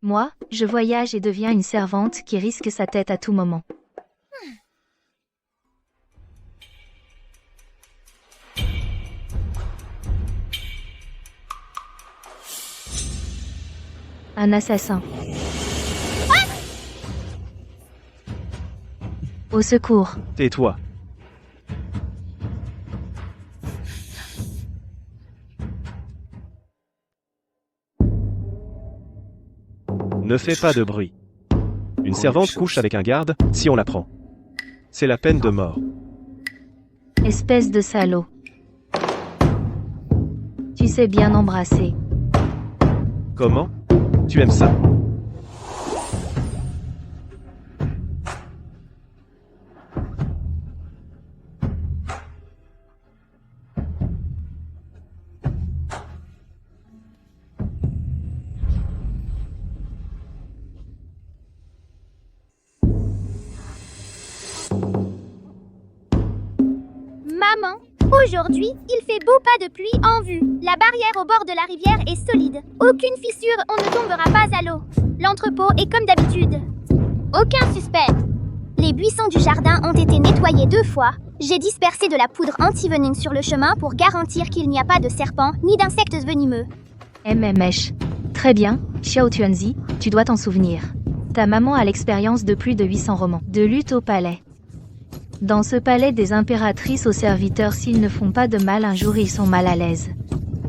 Moi, je voyage et deviens une servante qui risque sa tête à tout moment. Un assassin. Au secours. Tais-toi. Ne fais pas de bruit. Une servante couche avec un garde, si on la prend. C'est la peine de mort. Espèce de salaud. Tu sais bien embrasser. Comment? Tu aimes ça? Maman, aujourd'hui, il fait beau pas de pluie en vue. La barrière au bord de la rivière est solide. Aucune fissure, on ne tombera pas à l'eau. L'entrepôt est comme d'habitude. Aucun suspect. Les buissons du jardin ont été nettoyés 2 fois. J'ai dispersé de la poudre antivenine sur le chemin pour garantir qu'il n'y a pas de serpents ni d'insectes venimeux. MMH. Très bien, Xiao Tuanzi, tu dois t'en souvenir. Ta maman a l'expérience de plus de 800 romans de lutte au palais. Dans ce palais des impératrices aux serviteurs, s'ils ne font pas de mal un jour, ils sont mal à l'aise.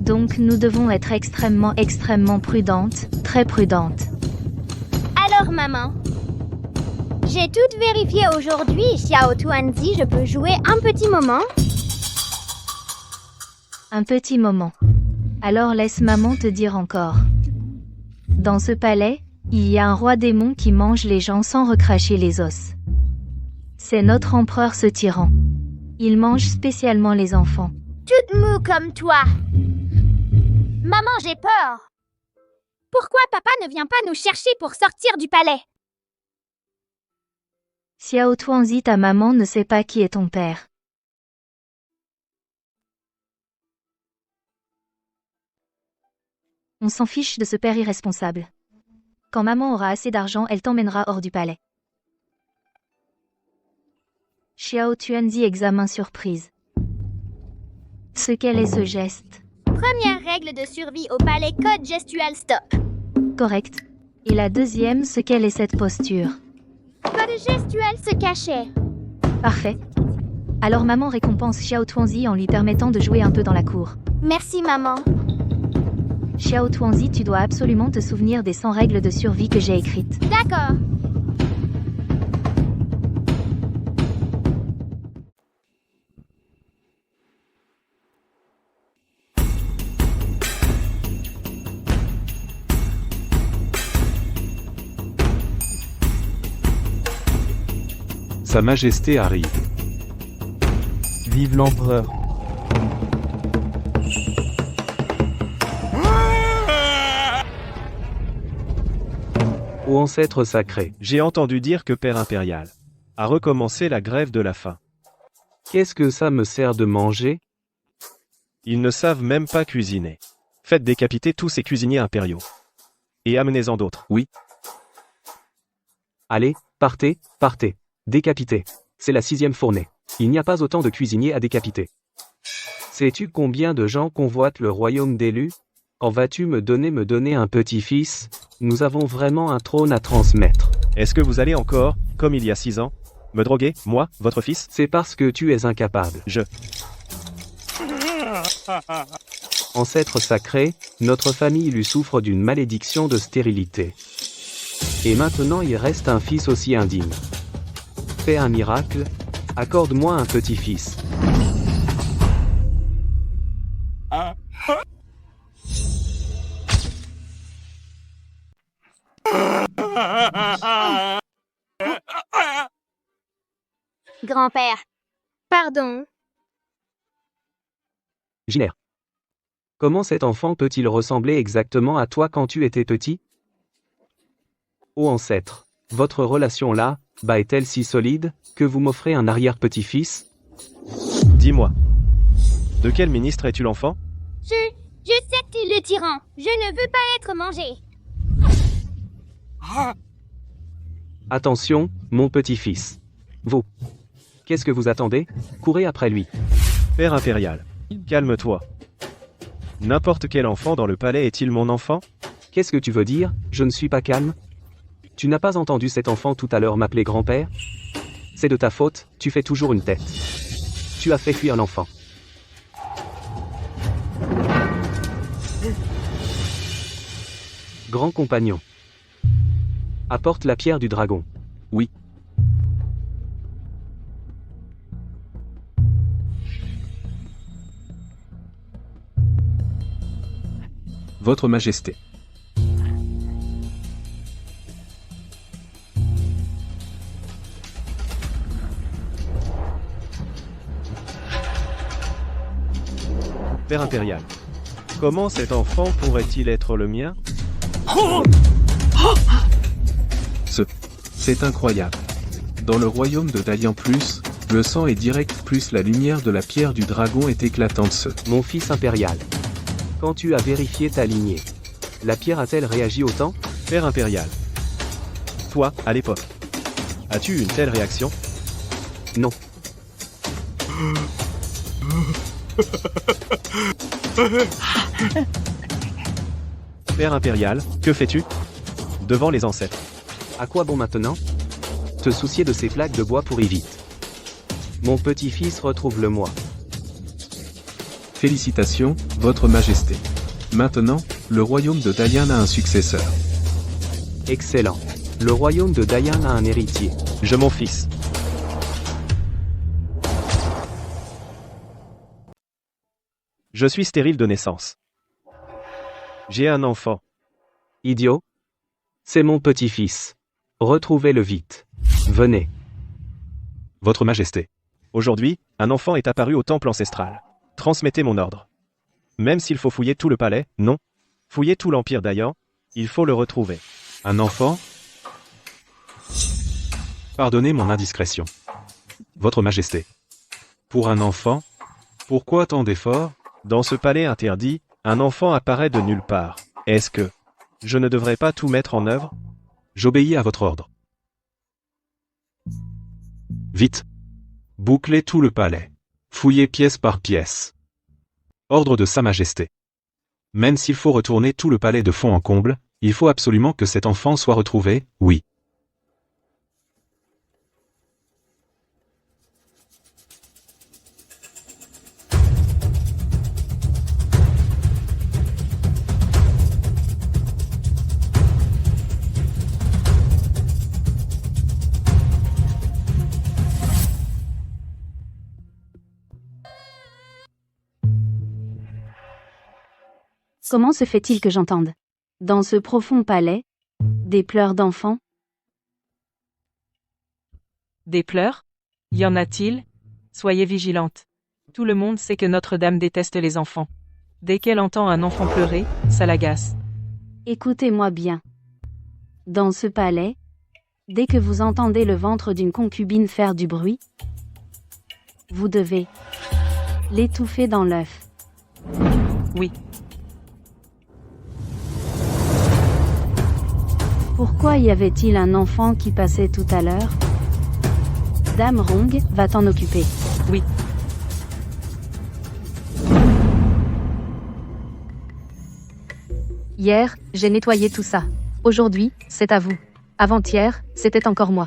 Donc nous devons être extrêmement prudentes, très prudentes. Alors maman, j'ai tout vérifié aujourd'hui, Xiao Tuanzi, je peux jouer un petit moment? Un petit moment. Alors laisse maman te dire encore. Dans ce palais, il y a un roi démon qui mange les gens sans recracher les os. C'est notre empereur ce tyran. Il mange spécialement les enfants. Toute mou comme toi. Maman, j'ai peur. Pourquoi papa ne vient pas nous chercher pour sortir du palais? Xiao Tuanzi, ta maman ne sait pas qui est ton père. On s'en fiche de ce père irresponsable. Quand maman aura assez d'argent, elle t'emmènera hors du palais. Xiao Tuanzi, examen surprise. Ce qu'elle est ce geste. Première règle de survie au palais, code gestual stop. Correct. Et la deuxième, ce qu'elle est cette posture. Code gestuel se cachait. Parfait. Alors maman récompense Xiao Tuanzi en lui permettant de jouer un peu dans la cour. Merci maman. Xiao Tuanzi, tu dois absolument te souvenir des 100 règles de survie que j'ai écrites. D'accord. Sa Majesté arrive. Vive l'empereur. Ô ancêtre sacré, J'ai entendu dire que Père Impérial a recommencé la grève de la faim. qu'est-ce que ça me sert de manger? Ils ne savent même pas cuisiner. Faites décapiter tous ces cuisiniers impériaux. Et amenez-en d'autres. Oui. Allez, partez, partez. Décapitez. C'est la 6e fournée. Il n'y a pas autant de cuisiniers à décapiter. Sais-tu combien de gens convoitent le royaume d'élus? Quand vas-tu me donner un petit-fils? Nous avons vraiment un trône à transmettre. Est-ce que vous allez encore, comme il y a 6 ans, me droguer, moi, votre fils? C'est parce que tu es incapable. Ancêtre sacré, notre famille lui souffre d'une malédiction de stérilité. Et maintenant il reste un fils aussi indigne. Fais un miracle, accorde-moi un petit-fils. Grand-père. Pardon. Giner. Comment cet enfant peut-il ressembler exactement à toi quand tu étais petit? Ô ancêtre, votre relation là, est-elle si solide, que vous m'offrez un arrière-petit-fils? Dis-moi. De quel ministre es-tu l'enfant? Je sais que tu es le tyran. Je ne veux pas être mangé. Attention, mon petit-fils. Vous. Qu'est-ce que vous attendez? Courez après lui. Père impérial. Calme-toi. N'importe quel enfant dans le palais est-il mon enfant? Qu'est-ce que tu veux dire? Je ne suis pas calme. Tu n'as pas entendu cet enfant tout à l'heure m'appeler grand-père? C'est de ta faute, tu fais toujours une tête. Tu as fait fuir l'enfant. Grand compagnon. Apporte la pierre du dragon. Oui. Votre Majesté. Père impérial. Comment cet enfant pourrait-il être le mien? C'est incroyable. Dans le royaume de Dalian Plus, le sang est direct plus la lumière de la pierre du dragon est éclatante. Mon fils impérial. Quand tu as vérifié ta lignée, la pierre a-t-elle réagi autant? Père impérial. Toi, à l'époque. As-tu eu une telle réaction? Non. Père impérial, que fais-tu? Devant les ancêtres. À quoi bon maintenant? Te soucier de ces plaques de bois pourries vite. Mon petit-fils retrouve-le moi. Félicitations, Votre Majesté. Maintenant, le royaume de Dalian a un successeur. Excellent. Le royaume de Dayan a un héritier. Je mon fils. Je suis stérile de naissance. J'ai un enfant. Idiot. C'est mon petit-fils. Retrouvez-le vite. Venez. Votre Majesté. Aujourd'hui, un enfant est apparu au temple ancestral. Transmettez mon ordre. Même s'il faut fouiller tout le palais, non. Fouiller tout l'empire Dayan, il faut le retrouver. Un enfant? Pardonnez mon indiscrétion. Votre Majesté. Pour un enfant? Pourquoi tant d'efforts? Dans ce palais interdit, un enfant apparaît de nulle part. Est-ce que je ne devrais pas tout mettre en œuvre? J'obéis à votre ordre. Vite. Bouclez tout le palais. Fouillez pièce par pièce. Ordre de Sa Majesté. Même s'il faut retourner tout le palais de fond en comble, il faut absolument que cet enfant soit retrouvé, oui. Comment se fait-il que j'entende, dans ce profond palais, des pleurs d'enfants? Des pleurs? Y en a-t-il? Soyez vigilante. Tout le monde sait que Notre-Dame déteste les enfants. Dès qu'elle entend un enfant pleurer, ça l'agace. Écoutez-moi bien. Dans ce palais, dès que vous entendez le ventre d'une concubine faire du bruit, vous devez l'étouffer dans l'œuf. Oui. Pourquoi y avait-il un enfant qui passait tout à l'heure? Dame Rong va t'en occuper. Oui. Hier, j'ai nettoyé tout ça. Aujourd'hui, c'est à vous. Avant-hier, c'était encore moi.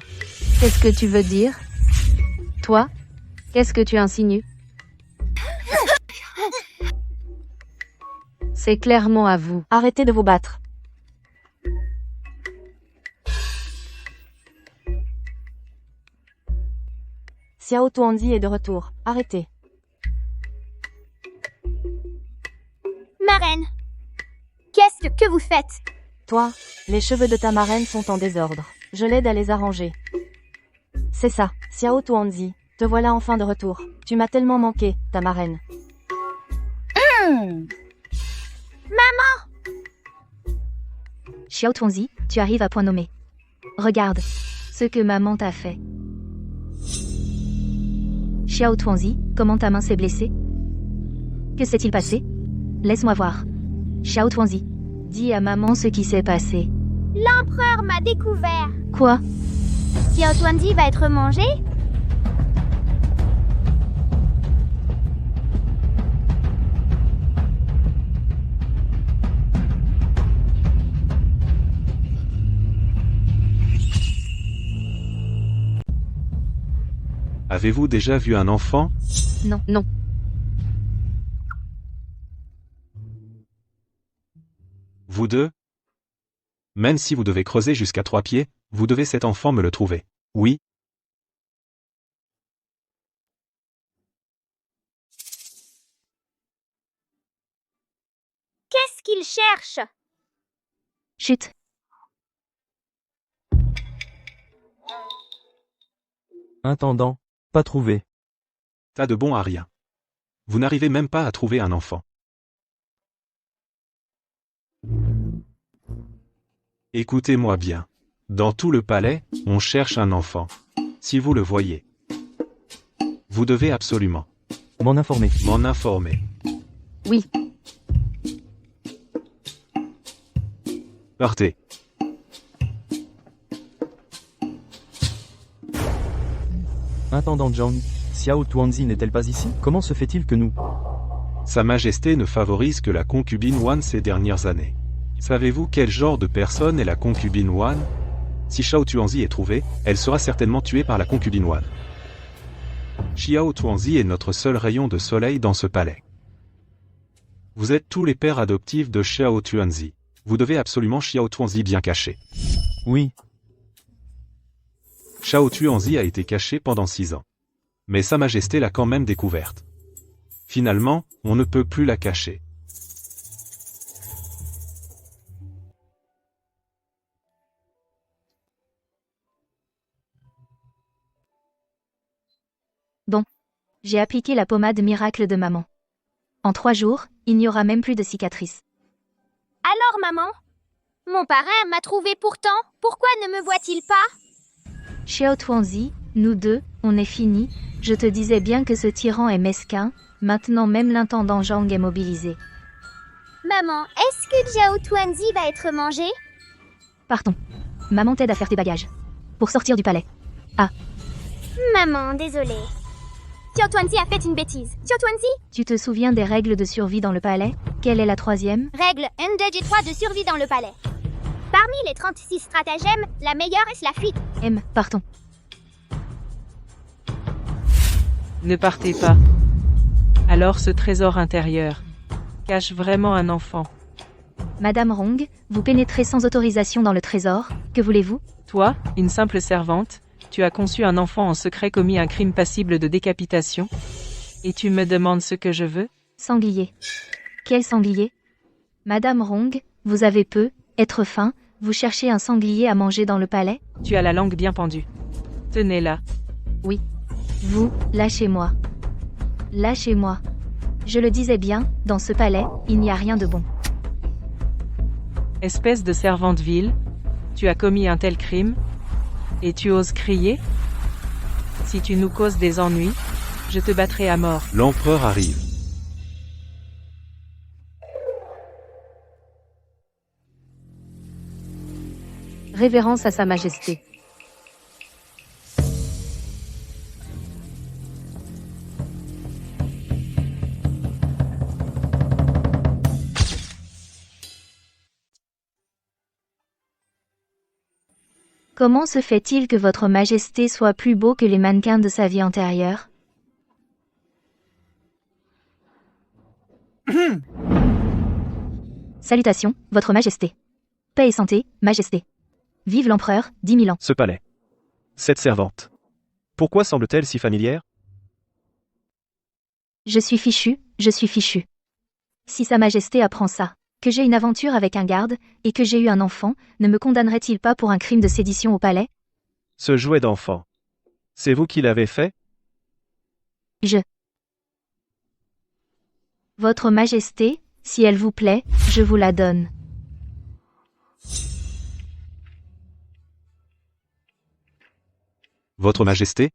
Qu'est-ce que tu veux dire? Toi? Qu'est-ce que tu insinues? C'est clairement à vous. Arrêtez de vous battre. Xiao Tuanzi est de retour. Arrêtez. Marraine, qu'est-ce que vous faites? Toi, les cheveux de ta marraine sont en désordre. Je l'aide à les arranger. C'est ça, Xiao Tuanzi. Te voilà enfin de retour. Tu m'as tellement manqué, ta marraine. Maman! Xiao Tuanzi, tu arrives à point nommé. Regarde ce que maman t'a fait. Xiao Tuanzi, comment ta main s'est blessée? Que s'est-il passé? Laisse-moi voir. Xiao Tuanzi, dis à maman ce qui s'est passé. L'empereur m'a découvert. Quoi? Xiao Tuanzi va être mangé? Avez-vous déjà vu un enfant? Non, non. Vous deux? Même si vous devez creuser jusqu'à 3 pieds, vous devez cet enfant me le trouver. Oui? Qu'est-ce qu'il cherche? Chut. Intendant, pas trouvé. T'as de bon à rien. Vous n'arrivez même pas à trouver un enfant. Écoutez-moi bien. Dans tout le palais, on cherche un enfant. Si vous le voyez, vous devez absolument M'en informer. m'en informer. Oui. Partez. Intendant Zhang, Xiao Tuanzi n'est-elle pas ici? Comment se fait-il que nous... Sa Majesté ne favorise que la concubine Wan ces dernières années. Savez-vous quel genre de personne est la concubine Wan? Si Xiao Tuanzi est trouvée, elle sera certainement tuée par la concubine Wan. Xiao Tuanzi est notre seul rayon de soleil dans ce palais. Vous êtes tous les pères adoptifs de Xiao Tuanzi. Vous devez absolument Xiao Tuanzi bien caché. Oui, Xiao Tuanzi a été caché pendant 6 ans. Mais Sa Majesté l'a quand même découverte. Finalement, on ne peut plus la cacher. J'ai appliqué la pommade miracle de maman. En 3 jours, il n'y aura même plus de cicatrices. Alors, maman? Mon parrain m'a trouvé pourtant. Pourquoi ne me voit-il pas? Xiao Tuanzi, nous deux, on est fini. Je te disais bien que ce tyran est mesquin. Maintenant même l'intendant Zhang est mobilisé. Maman, est-ce que Xiao Tuanzi va être mangé? Partons. Maman t'aide à faire tes bagages. Pour sortir du palais. Maman, désolée. Xiao Tuanzi a fait une bêtise. Xiao Tuanzi? Tu te souviens des règles de survie dans le palais? Quelle est la 3e? Règle 1, 2 et 3 de survie dans le palais. Parmi les 36 stratagèmes, la meilleure est la fuite. M, partons. Ne partez pas. Alors ce trésor intérieur cache vraiment un enfant. Madame Rong, vous pénétrez sans autorisation dans le trésor. Que voulez-vous? Toi, une simple servante, tu as conçu un enfant en secret, commis un crime passible de décapitation. Et tu me demandes ce que je veux? Sanglier. Quel sanglier? Madame Rong, vous avez peu, être faim, vous cherchez un sanglier à manger dans le palais? Tu as la langue bien pendue. Tenez-la. Vous, lâchez-moi. Lâchez-moi. Je le disais bien, dans ce palais, il n'y a rien de bon. Espèce de servante vile, tu as commis un tel crime? Et tu oses crier? Si tu nous causes des ennuis, je te battrai à mort. L'empereur arrive. Révérence à Sa Majesté. Comment se fait-il que votre majesté soit plus beau que les mannequins de sa vie antérieure? Salutations, votre majesté. Paix et santé, majesté. Vive l'empereur, 10 000 ans. Ce palais. Cette servante. Pourquoi semble-t-elle si familière? Je suis fichu, je suis fichu. Si Sa Majesté apprend ça, que j'ai une aventure avec un garde, et que j'ai eu un enfant, ne me condamnerait-il pas pour un crime de sédition au palais? Ce jouet d'enfant. C'est vous qui l'avez fait? Votre Majesté, si elle vous plaît, je vous la donne. Votre Majesté?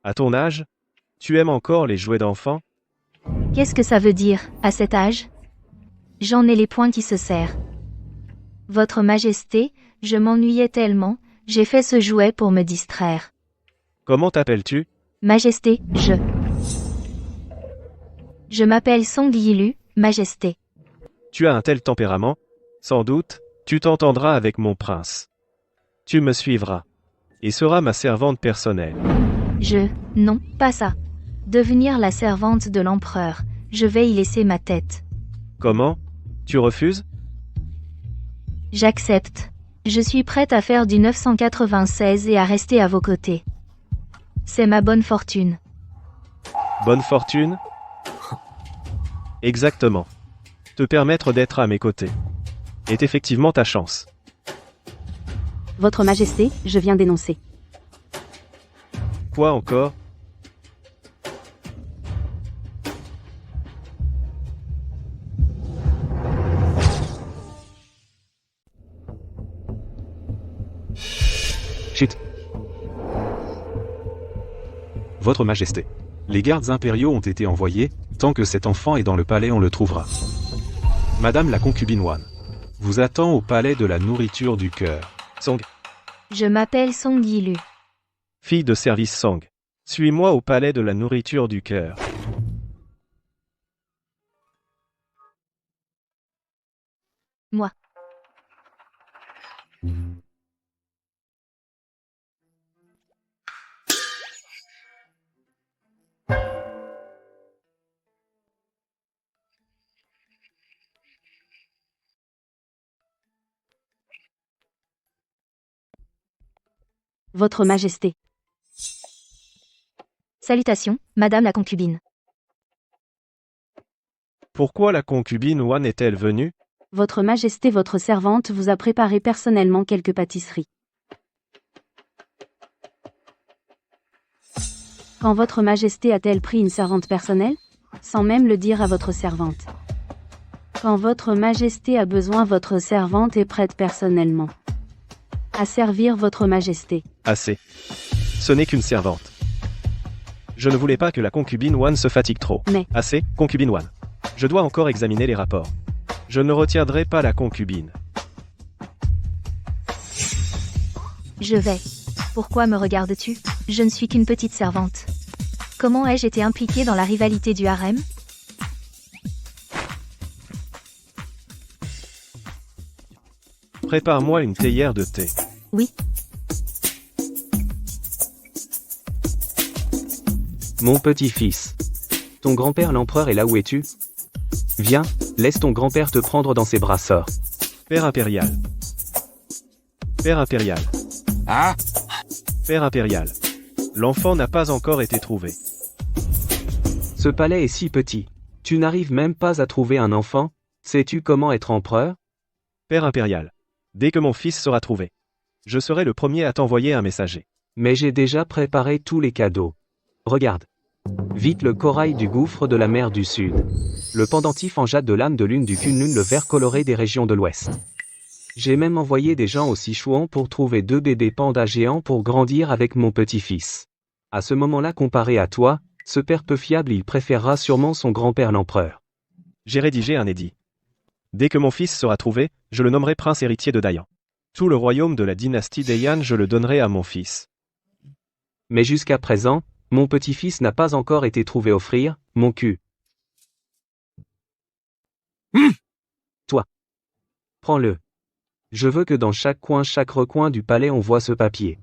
À ton âge? Tu aimes encore les jouets d'enfant? Qu'est-ce que ça veut dire, à cet âge? J'en ai les poings qui se serrent. Votre Majesté, je m'ennuyais tellement, j'ai fait ce jouet pour me distraire. Comment t'appelles-tu? Majesté, Je m'appelle Song Yilu, Majesté. Tu as un tel tempérament? Sans doute, tu t'entendras avec mon prince. Tu me suivras. Et seras ma servante personnelle. Non, pas ça. Devenir la servante de l'empereur, je vais y laisser ma tête. Comment? Tu refuses? J'accepte. Je suis prête à faire du 996 et à rester à vos côtés. C'est ma bonne fortune. Bonne fortune? Exactement. Te permettre d'être à mes côtés est effectivement ta chance. Votre Majesté, je viens d'énoncer. Quoi encore? Chut. Votre Majesté. Les gardes impériaux ont été envoyés, tant que cet enfant est dans le palais on le trouvera. Madame la concubine Wan vous attend au palais de la nourriture du cœur. Song, Je m'appelle Song Yilu. fille de service Song. Suis-moi au palais de la nourriture du cœur. Moi. Votre Majesté. Salutations, Madame la concubine. Pourquoi la concubine Wan est-elle venue? Votre Majesté, votre servante vous a préparé personnellement quelques pâtisseries. Quand votre Majesté a-t-elle pris une servante personnelle? Sans même le dire à votre servante. Quand votre Majesté a besoin, votre servante est prête personnellement à servir votre Majesté. Assez. Ce n'est qu'une servante. Je ne voulais pas que la concubine Wan se fatigue trop. Mais- Assez, concubine Wan. Je dois encore examiner les rapports. Je ne retiendrai pas la concubine. Je vais. Pourquoi me regardes-tu? Je ne suis qu'une petite servante. Comment ai-je été impliquée dans la rivalité du harem? Prépare-moi une théière de thé. Oui. Mon petit-fils. Ton grand-père l'empereur est là, où es-tu? Viens, laisse ton grand-père te prendre dans ses bras, sort. Père impérial. Père impérial. Ah? Père impérial. L'enfant n'a pas encore été trouvé. Ce palais est si petit. Tu n'arrives même pas à trouver un enfant? Sais-tu comment être empereur? Père impérial. Dès que mon fils sera trouvé, je serai le premier à t'envoyer un messager. Mais j'ai déjà préparé tous les cadeaux. Regarde. Vite le corail du gouffre de la mer du Sud. Le pendentif en jade de l'âme de lune du Kunlun, le vert coloré des régions de l'Ouest. J'ai même envoyé des gens au Sichuan pour trouver 2 bébés pandas géants pour grandir avec mon petit-fils. À ce moment-là, comparé à toi, ce père peu fiable, il préférera sûrement son grand-père l'empereur. J'ai rédigé un édit. Dès que mon fils sera trouvé, je le nommerai prince héritier de Dayan. Tout le royaume de la dynastie Dayan, je le donnerai à mon fils. Mais jusqu'à présent, mon petit-fils n'a pas encore été trouvé. Offrir, mon cul. Toi. Prends-le. Je veux que dans chaque coin, chaque recoin du palais, on voit ce papier.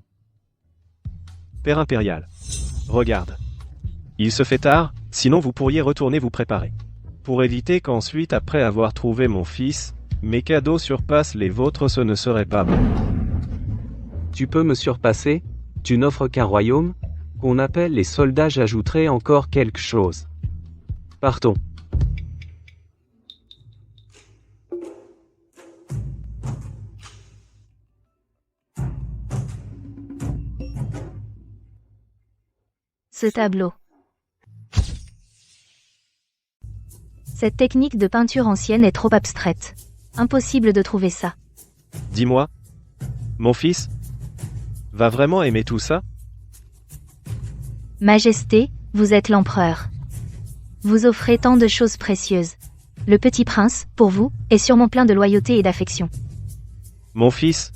Père impérial. Regarde. Il se fait tard, sinon vous pourriez retourner vous préparer. Pour éviter qu'ensuite, après avoir trouvé mon fils, mes cadeaux surpassent les vôtres, ce ne serait pas bon. Tu peux me surpasser? Tu n'offres qu'un royaume? Qu'on appelle les soldats, j'ajouterai encore quelque chose. Partons. Ce tableau. Cette technique de peinture ancienne est trop abstraite. Impossible de trouver ça. Dis-moi. Mon fils va vraiment aimer tout ça? Majesté, vous êtes l'empereur. Vous offrez tant de choses précieuses. Le petit prince, pour vous, est sûrement plein de loyauté et d'affection. Mon fils,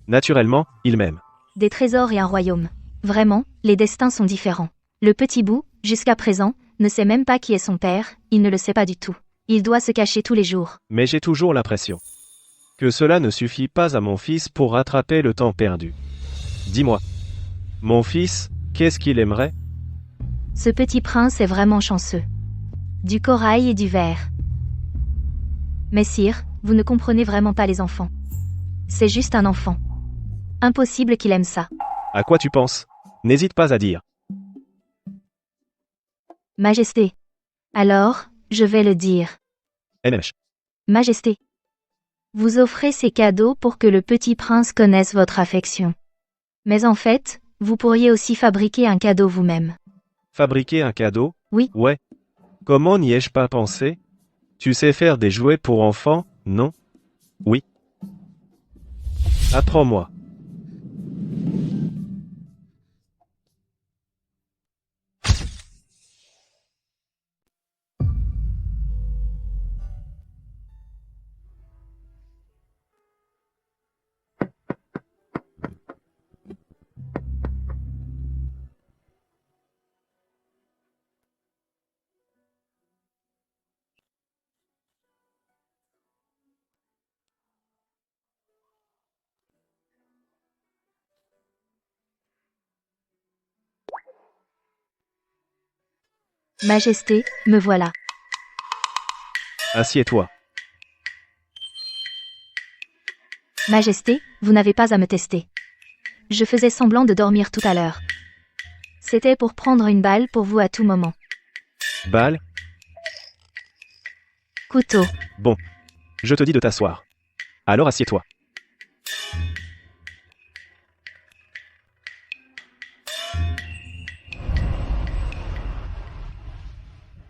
naturellement, il m'aime. Des trésors et un royaume. Vraiment, les destins sont différents. Le petit bout, jusqu'à présent, ne sait même pas qui est son père, il ne le sait pas du tout. Il doit se cacher tous les jours. Mais j'ai toujours l'impression que cela ne suffit pas à mon fils pour rattraper le temps perdu. Dis-moi, mon fils, qu'est-ce qu'il aimerait? Ce petit prince est vraiment chanceux. Du corail et du verre. Mais sire, vous ne comprenez vraiment pas les enfants. C'est juste un enfant. Impossible qu'il aime ça. À quoi tu penses? N'hésite pas à dire. Majesté. Alors, je vais le dire. NH. Majesté. Vous offrez ces cadeaux pour que le petit prince connaisse votre affection. Mais en fait, vous pourriez aussi fabriquer un cadeau vous-même. Fabriquer un cadeau? Oui. Ouais. Comment n'y ai-je pas pensé? Tu sais faire des jouets pour enfants, non? Oui. Apprends-moi. Majesté, me voilà. Assieds-toi. Majesté, vous n'avez pas à me tester. Je faisais semblant de dormir tout à l'heure. C'était pour prendre une balle pour vous à tout moment. Balle? Couteau. Bon. Je te dis de t'asseoir. Alors assieds-toi.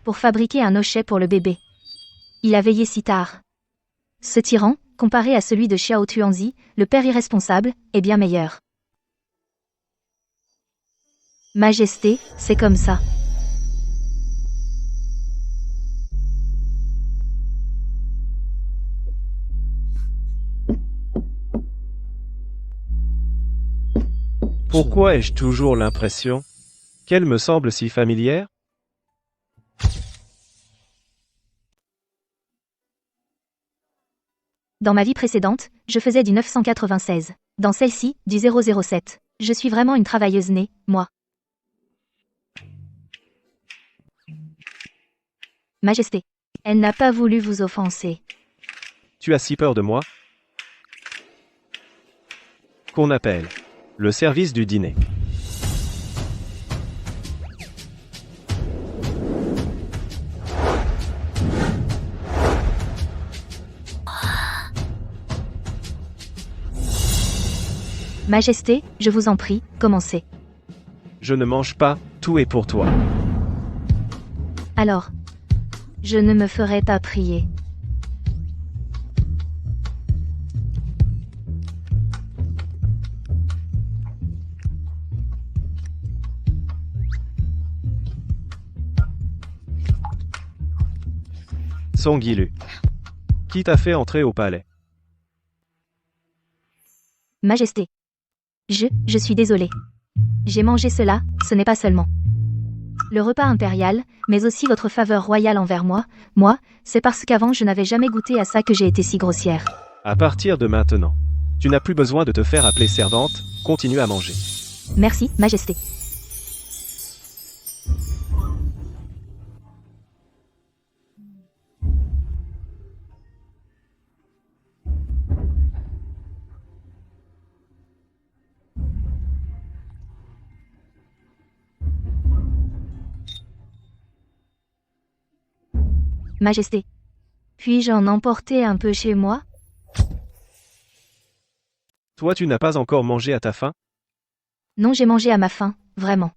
Pour fabriquer un hochet pour le bébé. Il a veillé si tard. Ce tyran, comparé à celui de Xiao Tuanzi, le père irresponsable, est bien meilleur. Majesté, c'est comme ça. Pourquoi ai-je toujours l'impression qu'elle me semble si familière? Dans ma vie précédente, je faisais du 996. Dans celle-ci, du 007. Je suis vraiment une travailleuse née, moi. Majesté. Elle n'a pas voulu vous offenser. Tu as si peur de moi? Qu'on appelle le service du dîner. Majesté, je vous en prie, commencez. Je ne mange pas, tout est pour toi. Alors. Je ne me ferai pas prier. Song Yilu. Qui t'a fait entrer au palais? Majesté. Je suis désolée. J'ai mangé cela, ce n'est pas seulement le repas impérial, mais aussi votre faveur royale envers moi. Moi, c'est parce qu'avant je n'avais jamais goûté à ça que j'ai été si grossière. À partir de maintenant, tu n'as plus besoin de te faire appeler servante, continue à manger. Merci, Majesté. Majesté. Puis-je en emporter un peu chez moi? Toi tu n'as pas encore mangé à ta faim? Non, j'ai mangé à ma faim, vraiment.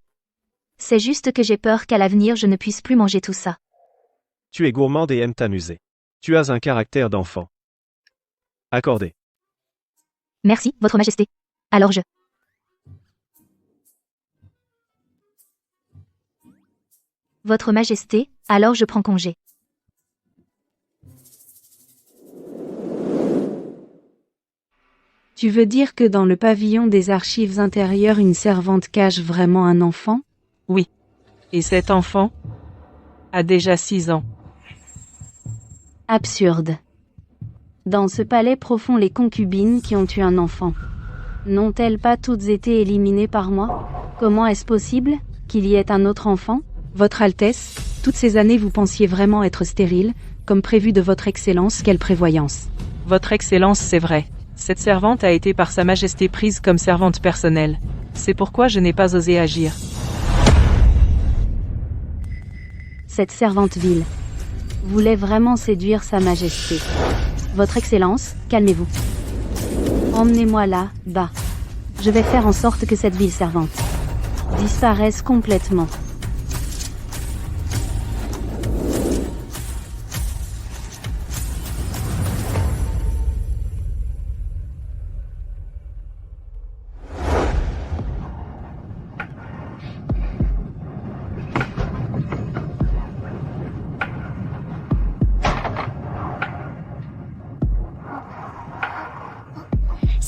C'est juste que j'ai peur qu'à l'avenir je ne puisse plus manger tout ça. Tu es gourmande et aimes t'amuser. Tu as un caractère d'enfant. Accordé. Merci, Votre Majesté. Alors je... Votre Majesté, alors je prends congé. Tu veux dire que dans le pavillon des archives intérieures une servante cache vraiment un enfant? Oui. Et cet enfant a déjà 6 ans. Absurde. Dans ce palais profond les concubines qui ont eu un enfant. N'ont-elles pas toutes été éliminées par moi? Comment est-ce possible qu'il y ait un autre enfant? Votre Altesse, toutes ces années vous pensiez vraiment être stérile, comme prévu de votre Excellence, quelle prévoyance. Votre Excellence, c'est vrai. Cette servante a été par Sa Majesté prise comme servante personnelle. C'est pourquoi je n'ai pas osé agir. Cette servante vile voulait vraiment séduire Sa Majesté. Votre Excellence, calmez-vous. Emmenez-moi là, bas. Je vais faire en sorte que cette vile servante disparaisse complètement.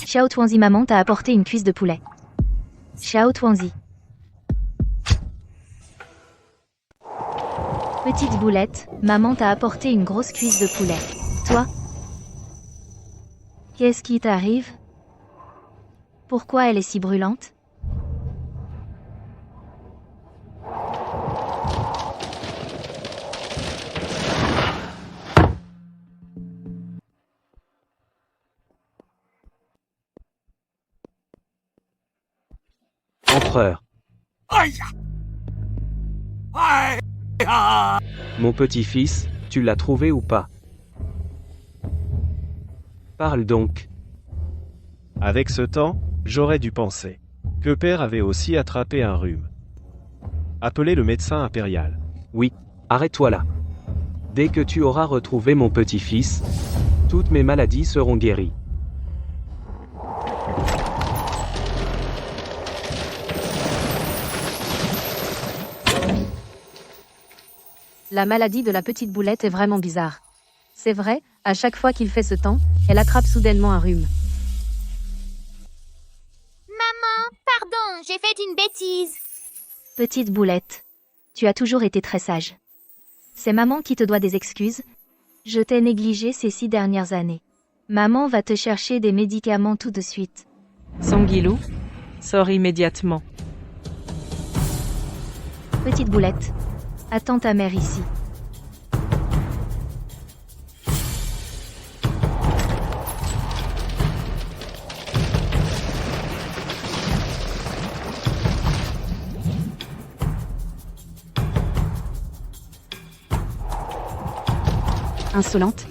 Xiao Tuanzi, maman t'a apporté une cuisse de poulet. Xiao Tuanzi. Petite boulette, maman t'a apporté une grosse cuisse de poulet. Toi? Qu'est-ce qui t'arrive? Pourquoi elle est si brûlante? Empereur. Mon petit-fils, tu l'as trouvé ou pas? Parle donc. Avec ce temps, j'aurais dû penser que père avait aussi attrapé un rhume. Appelez le médecin impérial. Oui, arrête-toi là. Dès que tu auras retrouvé mon petit-fils, toutes mes maladies seront guéries. La maladie de la petite boulette est vraiment bizarre. C'est vrai, à chaque fois qu'il fait ce temps, elle attrape soudainement un rhume. Maman, pardon, j'ai fait une bêtise. Petite boulette. Tu as toujours été très sage. C'est maman qui te doit des excuses. Je t'ai négligé ces 6 dernières années. Maman va te chercher des médicaments tout de suite. Sangilou, sors immédiatement. Petite boulette. Attends ta mère ici. Insolente.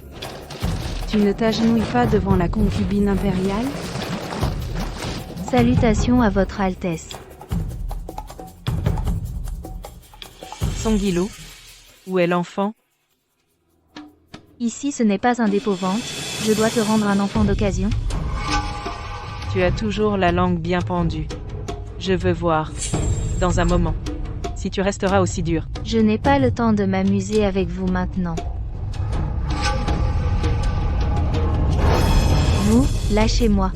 Tu ne t'agenouilles pas devant la concubine impériale? Salutations à votre Altesse. Sangilou, où est l'enfant? Ici ce n'est pas un dépôt-vente, je dois te rendre un enfant d'occasion. Tu as toujours la langue bien pendue. Je veux voir. Dans un moment. Si tu resteras aussi dur. Je n'ai pas le temps de m'amuser avec vous maintenant. Vous, lâchez-moi.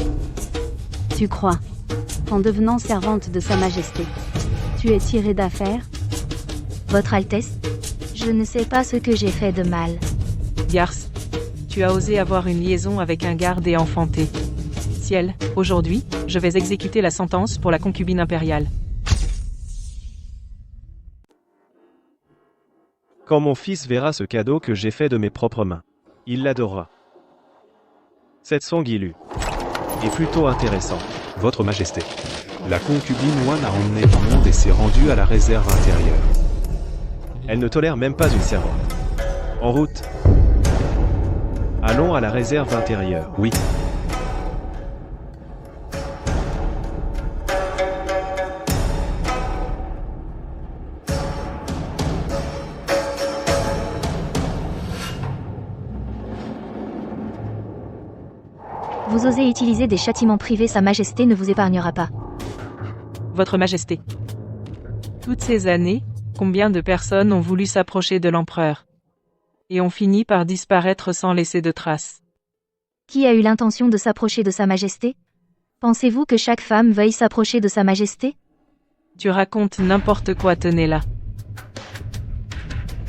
Tu crois, en devenant servante de Sa Majesté, tu es tirée d'affaire? Votre Altesse, je ne sais pas ce que j'ai fait de mal. Garce, tu as osé avoir une liaison avec un garde et enfanter. Ciel, aujourd'hui, je vais exécuter la sentence pour la concubine impériale. Quand mon fils verra ce cadeau que j'ai fait de mes propres mains, il l'adorera. Cette Sangilou est plutôt intéressante. Votre Majesté. La concubine Wan a emmené du monde et s'est rendue à la réserve intérieure. Elle ne tolère même pas une servante. En route. Allons à la réserve intérieure. Oui. Vous osez utiliser des châtiments privés, Sa Majesté ne vous épargnera pas. Votre Majesté. Toutes ces années, combien de personnes ont voulu s'approcher de l'empereur et ont fini par disparaître sans laisser de traces? Qui a eu l'intention de s'approcher de Sa Majesté? Pensez-vous que chaque femme veuille s'approcher de Sa Majesté? Tu racontes n'importe quoi, tenez là.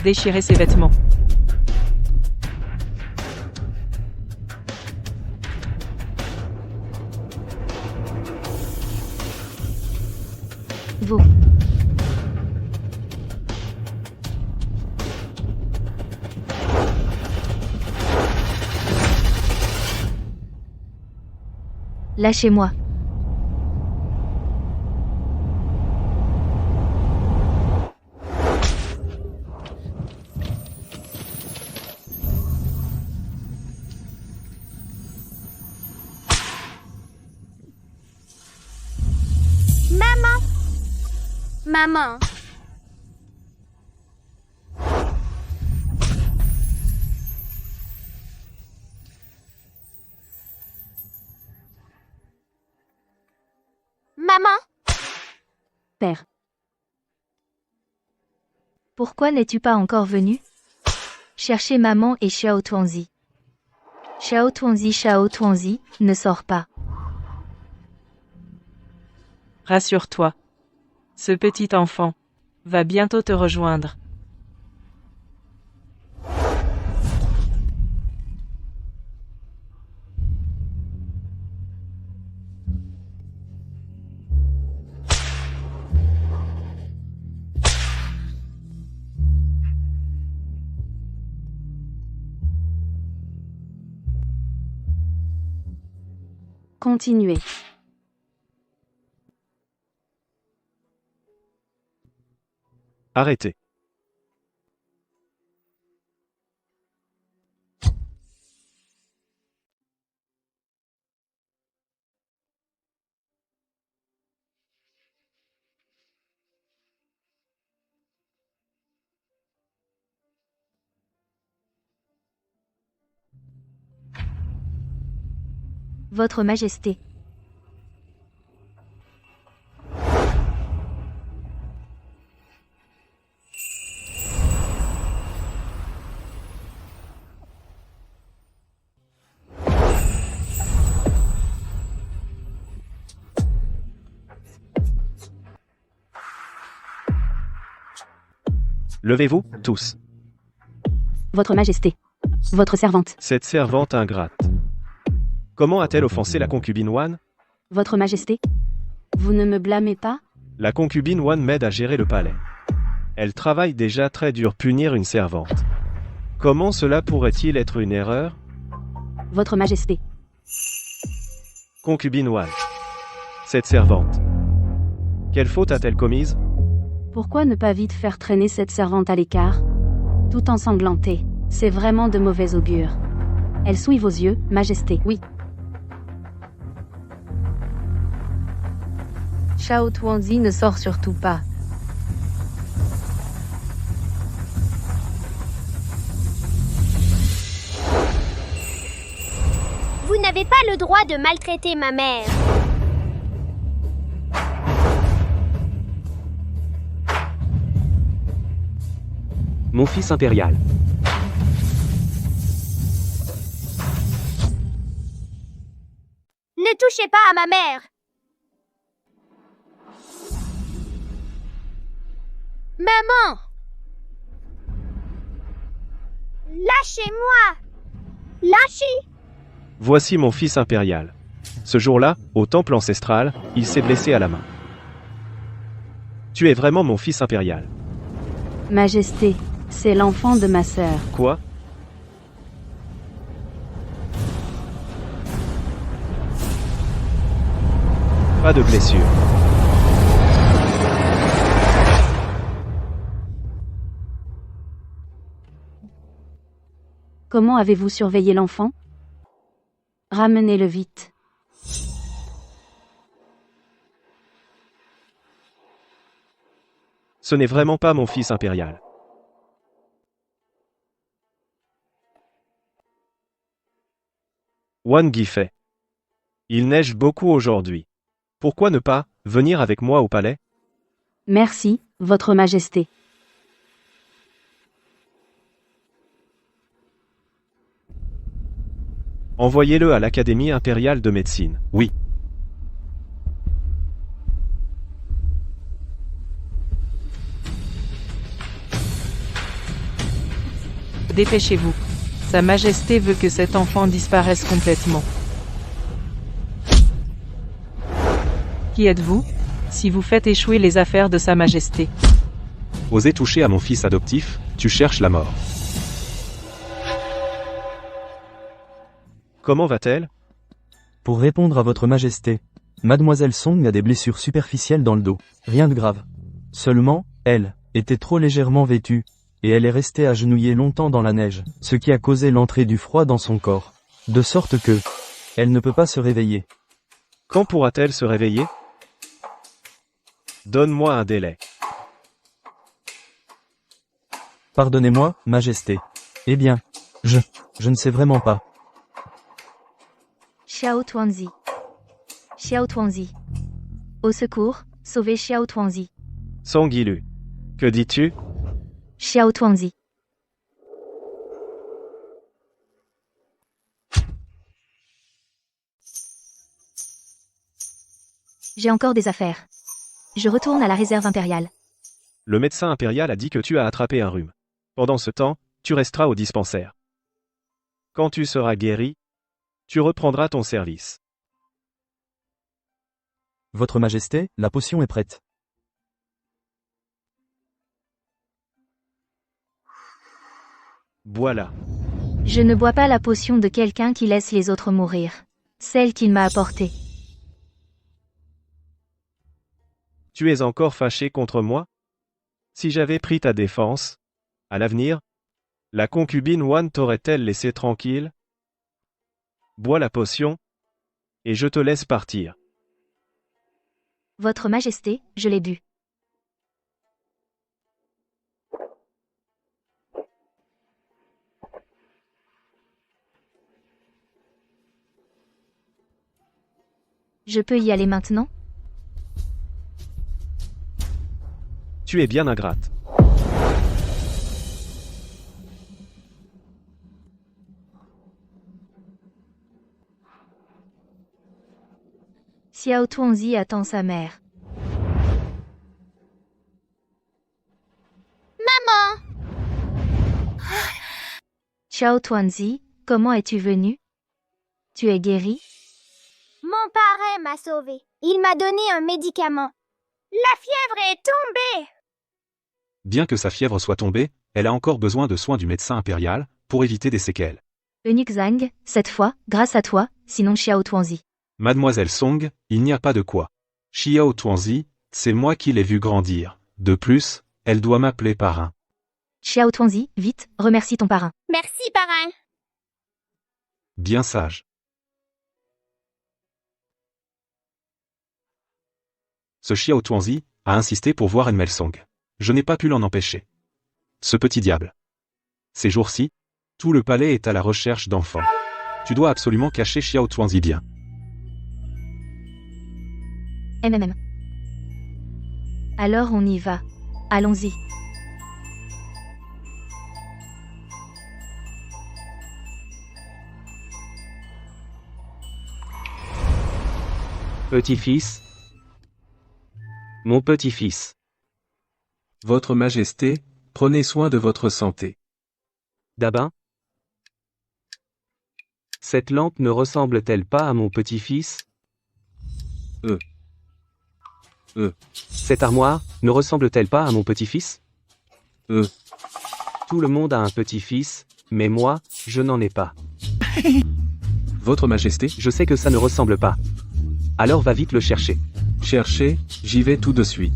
Déchirez ses vêtements. Vous. Lâchez-moi. Maman. Maman. Maman. Père. Pourquoi n'es-tu pas encore venu? Cherchez maman et Xiao Tuanzi. Xiao Tuanzi, ne sors pas. Rassure-toi. Ce petit enfant va bientôt te rejoindre. Continuez. Arrêtez. Votre Majesté. Levez-vous, tous. Votre Majesté. Votre servante. Cette servante ingrate. Comment a-t-elle offensé la concubine Wan? Votre Majesté. Vous ne me blâmez pas? La concubine Wan m'aide à gérer le palais. Elle travaille déjà très dur punir une servante. Comment cela pourrait-il être une erreur? Votre Majesté. Concubine Wan. Cette servante. Quelle faute a-t-elle commise? Pourquoi ne pas vite faire traîner cette servante à l'écart? Tout ensanglantée. C'est vraiment de mauvais augure. Elle souille vos yeux, Majesté. Oui. Xiao Tuanzi ne sort surtout pas. Vous n'avez pas le droit de maltraiter ma mère. Mon fils impérial. Ne touchez pas à ma mère. Maman. Lâchez-moi. Lâchez. Voici mon fils impérial. Ce jour-là, au temple ancestral, il s'est blessé à la main. Tu es vraiment mon fils impérial. Majesté, c'est l'enfant de ma sœur. Quoi? Pas de blessure. Comment avez-vous surveillé l'enfant? Ramenez-le vite. Ce n'est vraiment pas mon fils impérial. Wan Guifei. Il neige beaucoup aujourd'hui. Pourquoi ne pas venir avec moi au palais? Merci, Votre Majesté. Envoyez-le à l'Académie impériale de médecine. Oui. Dépêchez-vous. Sa Majesté veut que cet enfant disparaisse complètement. Qui êtes-vous? Si vous faites échouer les affaires de Sa Majesté. Osez toucher à mon fils adoptif, tu cherches la mort. Comment va-t-elle? Pour répondre à votre majesté, Mademoiselle Song a des blessures superficielles dans le dos. Rien de grave. Seulement, elle était trop légèrement vêtue, et elle est restée agenouillée longtemps dans la neige, ce qui a causé l'entrée du froid dans son corps. De sorte que, elle ne peut pas se réveiller. Quand pourra-t-elle se réveiller? Donne-moi un délai. Pardonnez-moi, majesté. Eh bien, je ne sais vraiment pas. Xiao Tuanzi. Xiao Tuanzi. Au secours, sauvez Xiao Tuanzi. Song Yilu. Que dis-tu? Xiao Tuanzi. J'ai encore des affaires. Je retourne à la réserve impériale. Le médecin impérial a dit que tu as attrapé un rhume. Pendant ce temps, tu resteras au dispensaire. Quand tu seras guéri, tu reprendras ton service. Votre majesté, la potion est prête. Voilà. Je ne bois pas la potion de quelqu'un qui laisse les autres mourir. Celle qu'il m'a apportée. Tu es encore fâché contre moi? Si j'avais pris ta défense, à l'avenir, la concubine Wan t'aurait-elle laissé tranquille? Bois la potion, et je te laisse partir. Votre Majesté, je l'ai bu. Je peux y aller maintenant? Tu es bien ingrate. Xiao Tuanzi attend sa mère. Maman! Xiao Tuanzi, comment es-tu venu? Tu es guéri? Mon parrain m'a sauvée. Il m'a donné un médicament. La fièvre est tombée! Bien que sa fièvre soit tombée, elle a encore besoin de soins du médecin impérial, pour éviter des séquelles. Eunuque Zhang, cette fois, grâce à toi, sinon Xiao Tuanzi. Mademoiselle Song, il n'y a pas de quoi. Xiao Tuanzi, c'est moi qui l'ai vue grandir. De plus, elle doit m'appeler parrain. Xiao Tuanzi, vite, remercie ton parrain. Merci, parrain. Bien sage. Ce Xiao Tuanzi a insisté pour voir Enmel Song. Je n'ai pas pu l'en empêcher. Ce petit diable. Ces jours-ci, tout le palais est à la recherche d'enfants. Tu dois absolument cacher Xiao Tuanzi bien. MMM. Alors on y va. Allons-y. Petit-fils. Mon petit-fils. Votre Majesté, prenez soin de votre santé. Dabin. Cette lampe ne ressemble-t-elle pas à mon petit-fils? Cette armoire ne ressemble-t-elle pas à mon petit-fils? Tout le monde a un petit-fils, mais moi, je n'en ai pas. Votre Majesté, Je sais que ça ne ressemble pas. Alors va vite le chercher. cherchez, j'y vais tout de suite.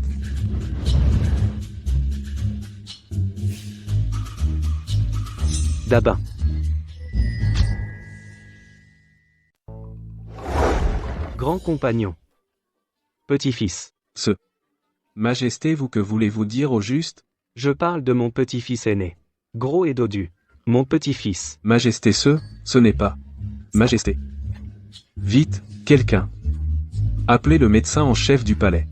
Dabin. Grand compagnon. Petit-fils. Majesté, vous que voulez-vous dire au juste? Je parle de mon petit-fils aîné. Gros et dodu. Mon petit-fils. Majesté, ce n'est pas. Majesté. Vite, quelqu'un. Appelez le médecin en chef du palais.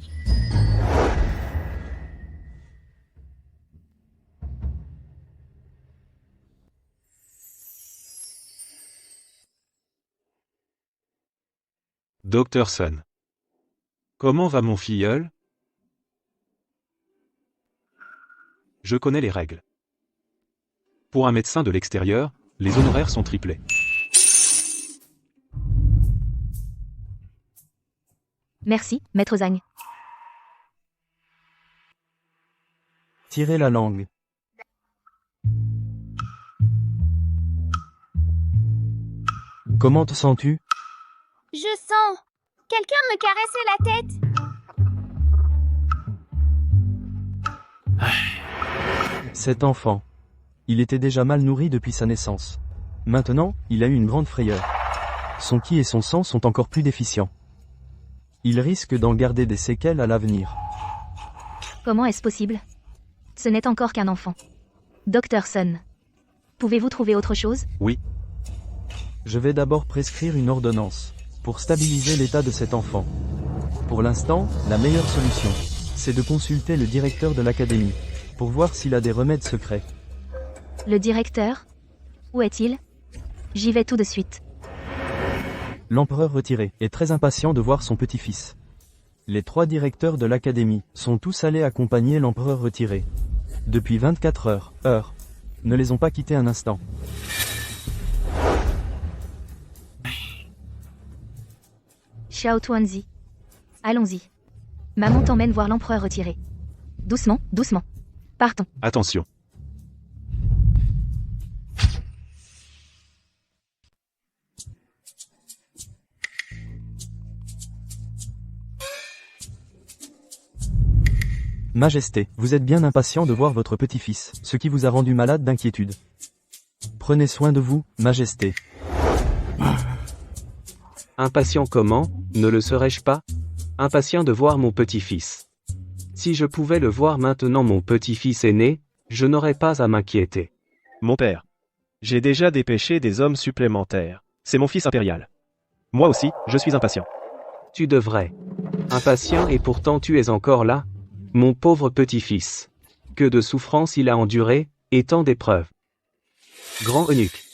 Docteur Sun. Comment va mon filleul? Je connais les règles. Pour un médecin de l'extérieur, les honoraires sont triplés. Merci, maître Zhang. Tirez la langue. Comment te sens-tu? Je sens... Quelqu'un me caressait la tête. Cet enfant. Il était déjà mal nourri depuis sa naissance. Maintenant, il a eu une grande frayeur. Son ki et son sang sont encore plus déficients. Il risque d'en garder des séquelles à l'avenir. Comment est-ce possible? Ce n'est encore qu'un enfant. Dr Sun. Pouvez-vous trouver autre chose? Oui. Je vais d'abord prescrire une ordonnance, pour stabiliser l'état de cet enfant. Pour l'instant, la meilleure solution, c'est de consulter le directeur de l'académie, pour voir s'il a des remèdes secrets. Le directeur? Où est-il? J'y vais tout de suite. L'empereur retiré est très impatient de voir son petit-fils. Les 3 directeurs de l'académie sont tous allés accompagner l'empereur retiré. Depuis 24 heures. Ne les ont pas quittés un instant. Xiao Tuanzi. Allons-y. Maman t'emmène voir l'empereur retiré. Doucement, doucement. Partons. Attention. Majesté, vous êtes bien impatient de voir votre petit-fils, ce qui vous a rendu malade d'inquiétude. Prenez soin de vous, Majesté. Impatient comment, ne le serais-je pas? Impatient de voir mon petit-fils. Si je pouvais le voir maintenant, mon petit-fils aîné, je n'aurais pas à m'inquiéter. Mon père. J'ai déjà dépêché des hommes supplémentaires. C'est mon fils impérial. Moi aussi, je suis impatient. Tu devrais. Impatient et pourtant tu es encore là? Mon pauvre petit-fils. Que de souffrances il a enduré, et tant d'épreuves. Grand eunuque.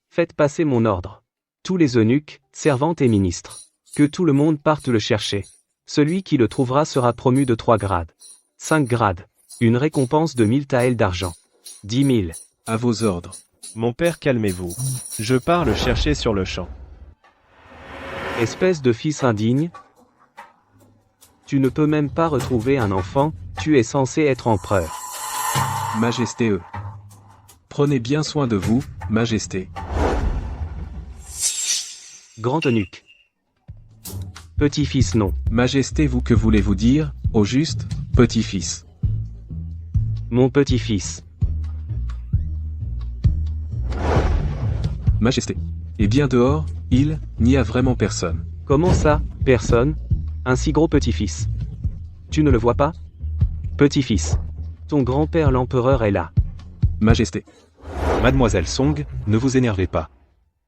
Faites passer mon ordre. Tous les eunuques, servantes et ministres. Que tout le monde parte le chercher. Celui qui le trouvera sera promu de 3 grades. 5 grades. Une récompense de 1000 taels d'argent. 10 000. À vos ordres. Mon père, calmez-vous. Je pars le chercher sur le champ. Espèce de fils indigne. Tu ne peux même pas retrouver un enfant, tu es censé être empereur. Majesté Prenez bien soin de vous, Majesté. Grand eunuque. Petit-fils non. Majesté, vous que voulez-vous dire, au juste, petit-fils? Mon petit-fils. Majesté. Et bien dehors, il n'y a vraiment personne. Comment ça, personne? Un si gros petit-fils. Tu ne le vois pas? Petit-fils. Ton grand-père l'empereur est là. Majesté. Mademoiselle Song, ne vous énervez pas.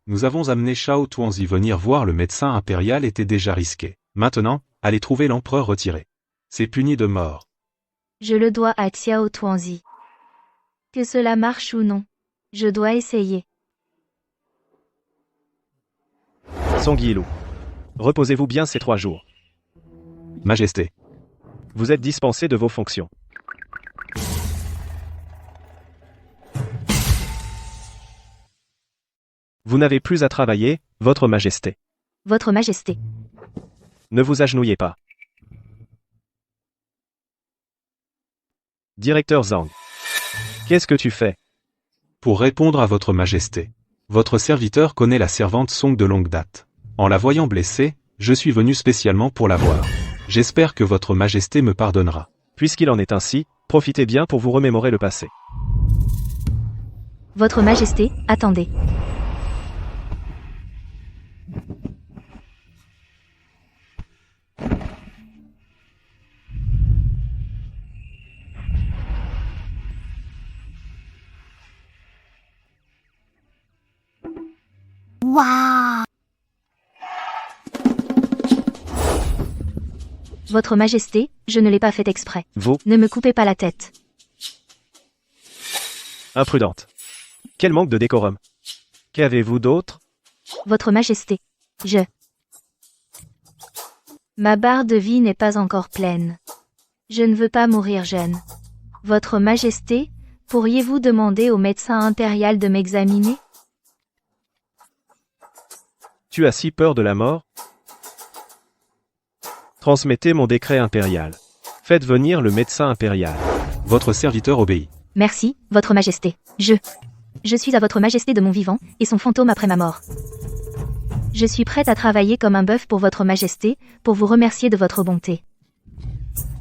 Nous avons amené Xiao Tuanzi venir voir le médecin impérial était déjà risqué. Maintenant, allez trouver l'empereur retiré. C'est puni de mort. Je le dois à Xiao Tuanzi. Que cela marche ou non, je dois essayer. Song Yilou. Reposez-vous bien ces 3 jours. Majesté. Vous êtes dispensé de vos fonctions. Vous n'avez plus à travailler, Votre Majesté. Votre Majesté. Ne vous agenouillez pas. Directeur Zhang. Qu'est-ce que tu fais? Pour répondre à votre majesté. Votre serviteur connaît la servante Song de longue date. En la voyant blessée, je suis venu spécialement pour la voir. J'espère que votre majesté me pardonnera. Puisqu'il en est ainsi, profitez bien pour vous remémorer le passé. Votre Majesté, attendez. Waouh! Votre Majesté, je ne l'ai pas fait exprès. Vous, Ne me coupez pas la tête. imprudente. Quel manque de décorum. Qu'avez-vous d'autre? Votre Majesté, Ma barre de vie n'est pas encore pleine. Je ne veux pas mourir jeune. Votre Majesté, Pourriez-vous demander au médecin impérial de m'examiner? Tu as si peur de la mort? Transmettez mon décret impérial. Faites venir le médecin impérial. Votre serviteur obéit. Merci, Votre Majesté. Je suis à Votre Majesté de mon vivant, et son fantôme après ma mort. Je suis prête à travailler comme un bœuf pour Votre Majesté, pour vous remercier de votre bonté.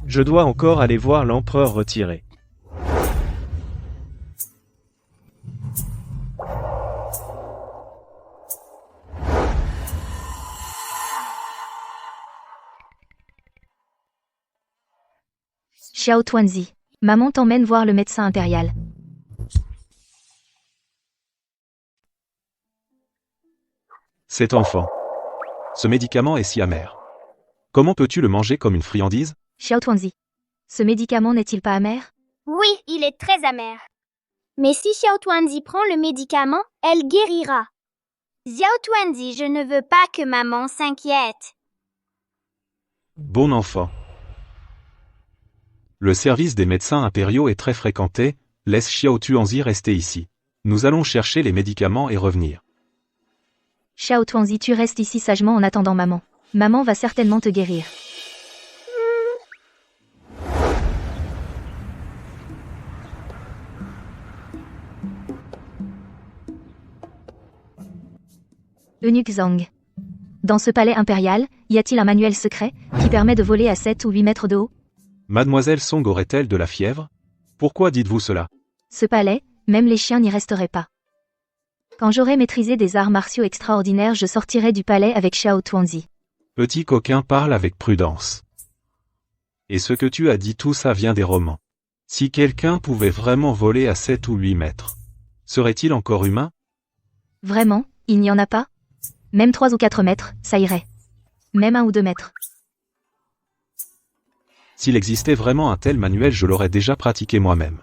Je dois encore aller voir l'empereur retiré. Xiao Tuanzi, maman t'emmène voir le médecin impérial. Cet enfant. Ce médicament est si amer. Comment peux-tu le manger comme une friandise? Xiao Tuanzi, ce médicament n'est-il pas amer? Oui, il est très amer. Mais si Xiao Tuanzi prend le médicament, elle guérira. Xiao Tuanzi, je ne veux pas que maman s'inquiète. Bon enfant. Le service des médecins impériaux est très fréquenté, laisse Xiao Tuanzi rester ici. Nous allons chercher les médicaments et revenir. Xiao Tuanzi, tu restes ici sagement en attendant maman. Maman va certainement te guérir. Eunuque Zhang. Dans ce palais impérial, y a-t-il un manuel secret qui permet de voler à 7 ou 8 mètres de haut? Mademoiselle Song aurait-elle de la fièvre? Pourquoi dites-vous cela? Ce palais, même les chiens n'y resteraient pas. Quand j'aurai maîtrisé des arts martiaux extraordinaires, je sortirai du palais avec Xiao Tuanzi. Petit coquin, parle avec prudence. Et ce que tu as dit, tout ça vient des romans. Si quelqu'un pouvait vraiment voler à 7 ou 8 mètres, serait-il encore humain? Vraiment, il n'y en a pas? Même 3 ou 4 mètres, ça irait. Même 1 ou 2 mètres. S'il existait vraiment un tel manuel, je l'aurais déjà pratiqué moi-même.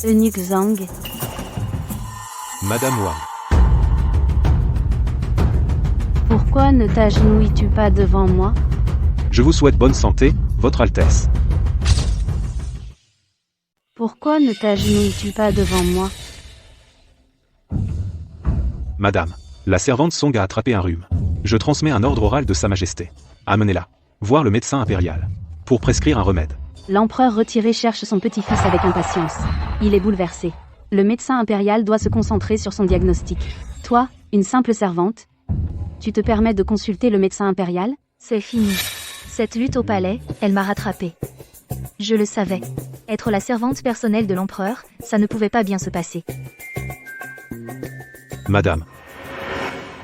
Eunuque Zhang. Madame Wang. Pourquoi ne t'agenouilles-tu pas devant moi? Je vous souhaite bonne santé, Votre Altesse. Pourquoi ne t'agenouilles-tu pas devant moi? Madame, la servante Song a attrapé un rhume. Je transmets un ordre oral de Sa Majesté. Amenez-la. Voir le médecin impérial. Pour prescrire un remède. L'empereur retiré cherche son petit-fils avec impatience. Il est bouleversé. Le médecin impérial doit se concentrer sur son diagnostic. Toi, une simple servante, tu te permets de consulter le médecin impérial? C'est fini. Cette lutte au palais, elle m'a rattrapée. Je le savais. Être la servante personnelle de l'empereur, ça ne pouvait pas bien se passer. Madame.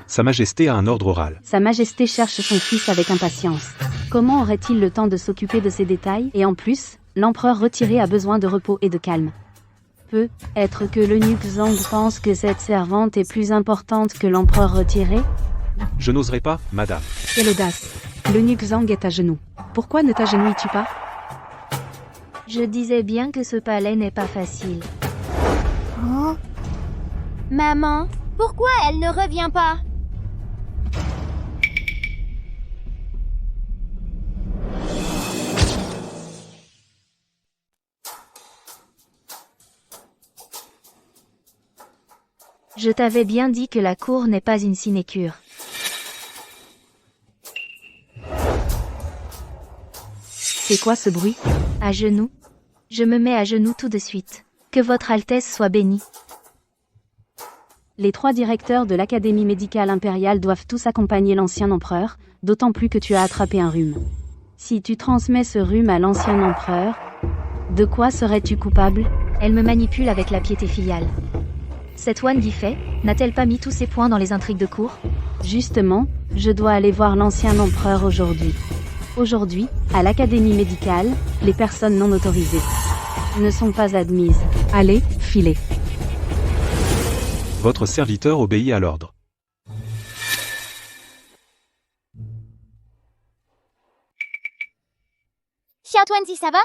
Sa Majesté a un ordre oral. Sa Majesté cherche son fils avec impatience. Comment aurait-il le temps de s'occuper de ces détails? Et en plus, l'empereur retiré a besoin de repos et de calme. Peut-être que l'eunuque Zhang pense que cette servante est plus importante que l'empereur retiré? Je n'oserais pas, madame. Quelle audace. L'eunuque Zhang est à genoux. Pourquoi ne t'agenouilles-tu pas? Je disais bien que ce palais n'est pas facile. Oh. Maman, pourquoi elle ne revient pas? Je t'avais bien dit que la cour n'est pas une sinécure. C'est quoi ce bruit? À genoux. Je me mets à genoux tout de suite. Que votre Altesse soit bénie. Les 3 directeurs de l'Académie médicale impériale doivent tous accompagner l'ancien empereur, d'autant plus que tu as attrapé un rhume. Si tu transmets ce rhume à l'ancien empereur, de quoi serais-tu coupable? Elle me manipule avec la piété filiale. Cette Wan Yifei, n'a-t-elle pas mis tous ses points dans les intrigues de cour? Justement, je dois aller voir l'ancien empereur aujourd'hui. Aujourd'hui, à l'Académie médicale, les personnes non autorisées ne sont pas admises. Allez, filez. Votre serviteur obéit à l'ordre. Xiao Tuanzi, ça va?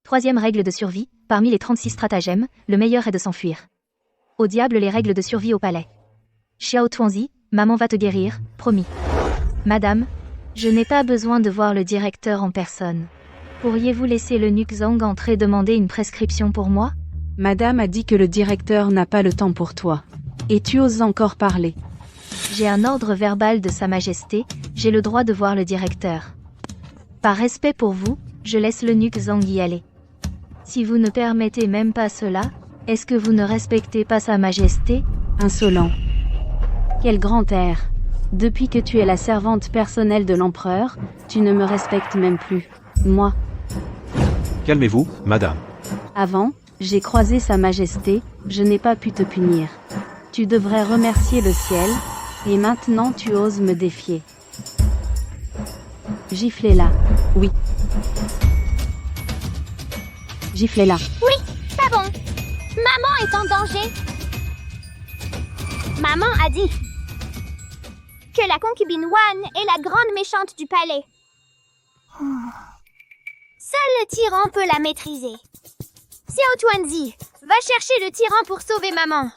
3e règle de survie, parmi les 36 stratagèmes, le meilleur est de s'enfuir. Au diable les règles de survie au palais. Xiao Tuanzi, maman va te guérir, promis. Madame, je n'ai pas besoin de voir le directeur en personne. Pourriez-vous laisser l'eunuque Zhang entrer demander une prescription pour moi? Madame a dit que le directeur n'a pas le temps pour toi. Et tu oses encore parler. J'ai un ordre verbal de Sa Majesté, j'ai le droit de voir le directeur. Par respect pour vous, je laisse l'eunuque Zhang y aller. Si vous ne permettez même pas cela, est-ce que vous ne respectez pas Sa Majesté? Insolent. Quel grand air. Depuis que tu es la servante personnelle de l'empereur, tu ne me respectes même plus. Moi. Calmez-vous, madame. Avant, j'ai croisé Sa Majesté, je n'ai pas pu te punir. Tu devrais remercier le ciel, et maintenant tu oses me défier. Giflez-la. Oui. Giflez-la. Oui, pas bon. Maman est en danger. Maman a dit que la concubine Wan est la grande méchante du palais. Seul le tyran peut la maîtriser. Xiao Tuanzi, va chercher le tyran pour sauver maman.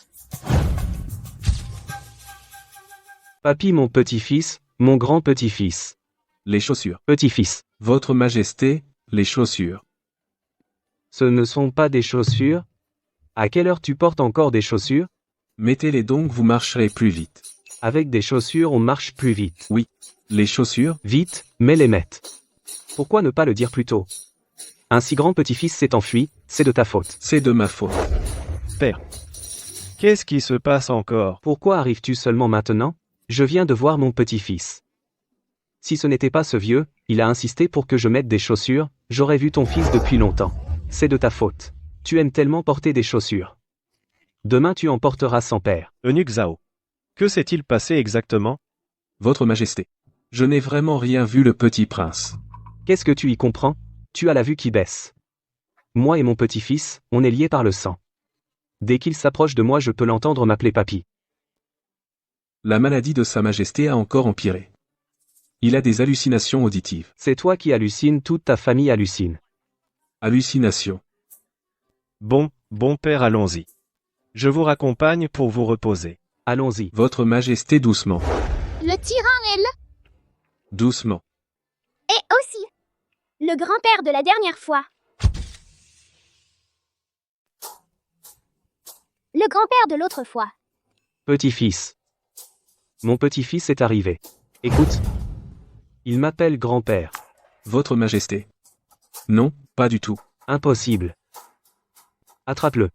Papy, mon petit-fils, mon grand petit-fils. Les chaussures. Petit-fils. Votre Majesté, les chaussures. Ce ne sont pas des chaussures? À quelle heure tu portes encore des chaussures? Mettez-les donc, vous marcherez plus vite. Avec des chaussures on marche plus vite. Oui. Les chaussures? Vite, mais les mette. Pourquoi ne pas le dire plus tôt? Un si grand petit-fils s'est enfui, c'est de ta faute. C'est de ma faute. Père. Qu'est-ce qui se passe encore? Pourquoi arrives-tu seulement maintenant? Je viens de voir mon petit-fils. Si ce n'était pas ce vieux, il a insisté pour que je mette des chaussures, j'aurais vu ton fils depuis longtemps. C'est de ta faute. Tu aimes tellement porter des chaussures. Demain tu en porteras sans père. Eunuque Zhao. Que s'est-il passé exactement? Votre Majesté. Je n'ai vraiment rien vu, le petit prince. Qu'est-ce que tu y comprends? Tu as la vue qui baisse. Moi et mon petit-fils, on est liés par le sang. Dès qu'il s'approche de moi je peux l'entendre m'appeler papy. La maladie de Sa Majesté a encore empiré. Il a des hallucinations auditives. C'est toi qui hallucines, toute ta famille hallucine. Hallucinations. Bon père, allons-y. Je vous raccompagne pour vous reposer. Allons-y. Votre Majesté, doucement. Le tyran est là. Doucement. Et aussi le grand-père de la dernière fois. Le grand-père de l'autre fois. Petit-fils. Mon petit-fils est arrivé. Écoute. Il m'appelle grand-père. Votre Majesté. Non, pas du tout. Impossible. Attrape-le.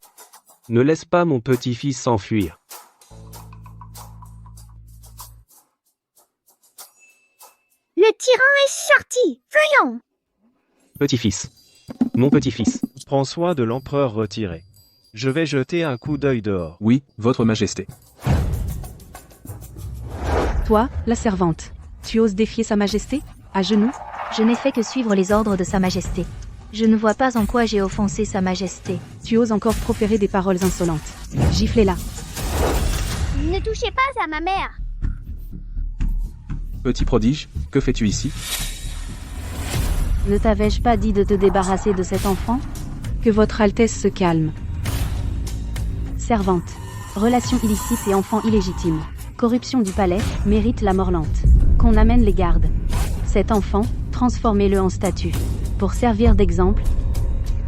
Ne laisse pas mon petit-fils s'enfuir. Le tyran est sorti. Fuyons. Petit-fils. Mon petit-fils. Prends soin de l'empereur retiré. Je vais jeter un coup d'œil dehors. Oui, Votre Majesté. Toi, la servante. Tu oses défier Sa Majesté? À genoux? Je n'ai fait que suivre les ordres de Sa Majesté. Je ne vois pas en quoi j'ai offensé Sa Majesté. Tu oses encore proférer des paroles insolentes. Giflez-la. Ne touchez pas à ma mère. Petit prodige, que fais-tu ici? Ne t'avais-je pas dit de te débarrasser de cet enfant? Que votre Altesse se calme. Servante. Relation illicite et enfant illégitime. Corruption du palais, mérite la mort lente. Qu'on amène les gardes. Cet enfant, transformez-le en statue. Pour servir d'exemple.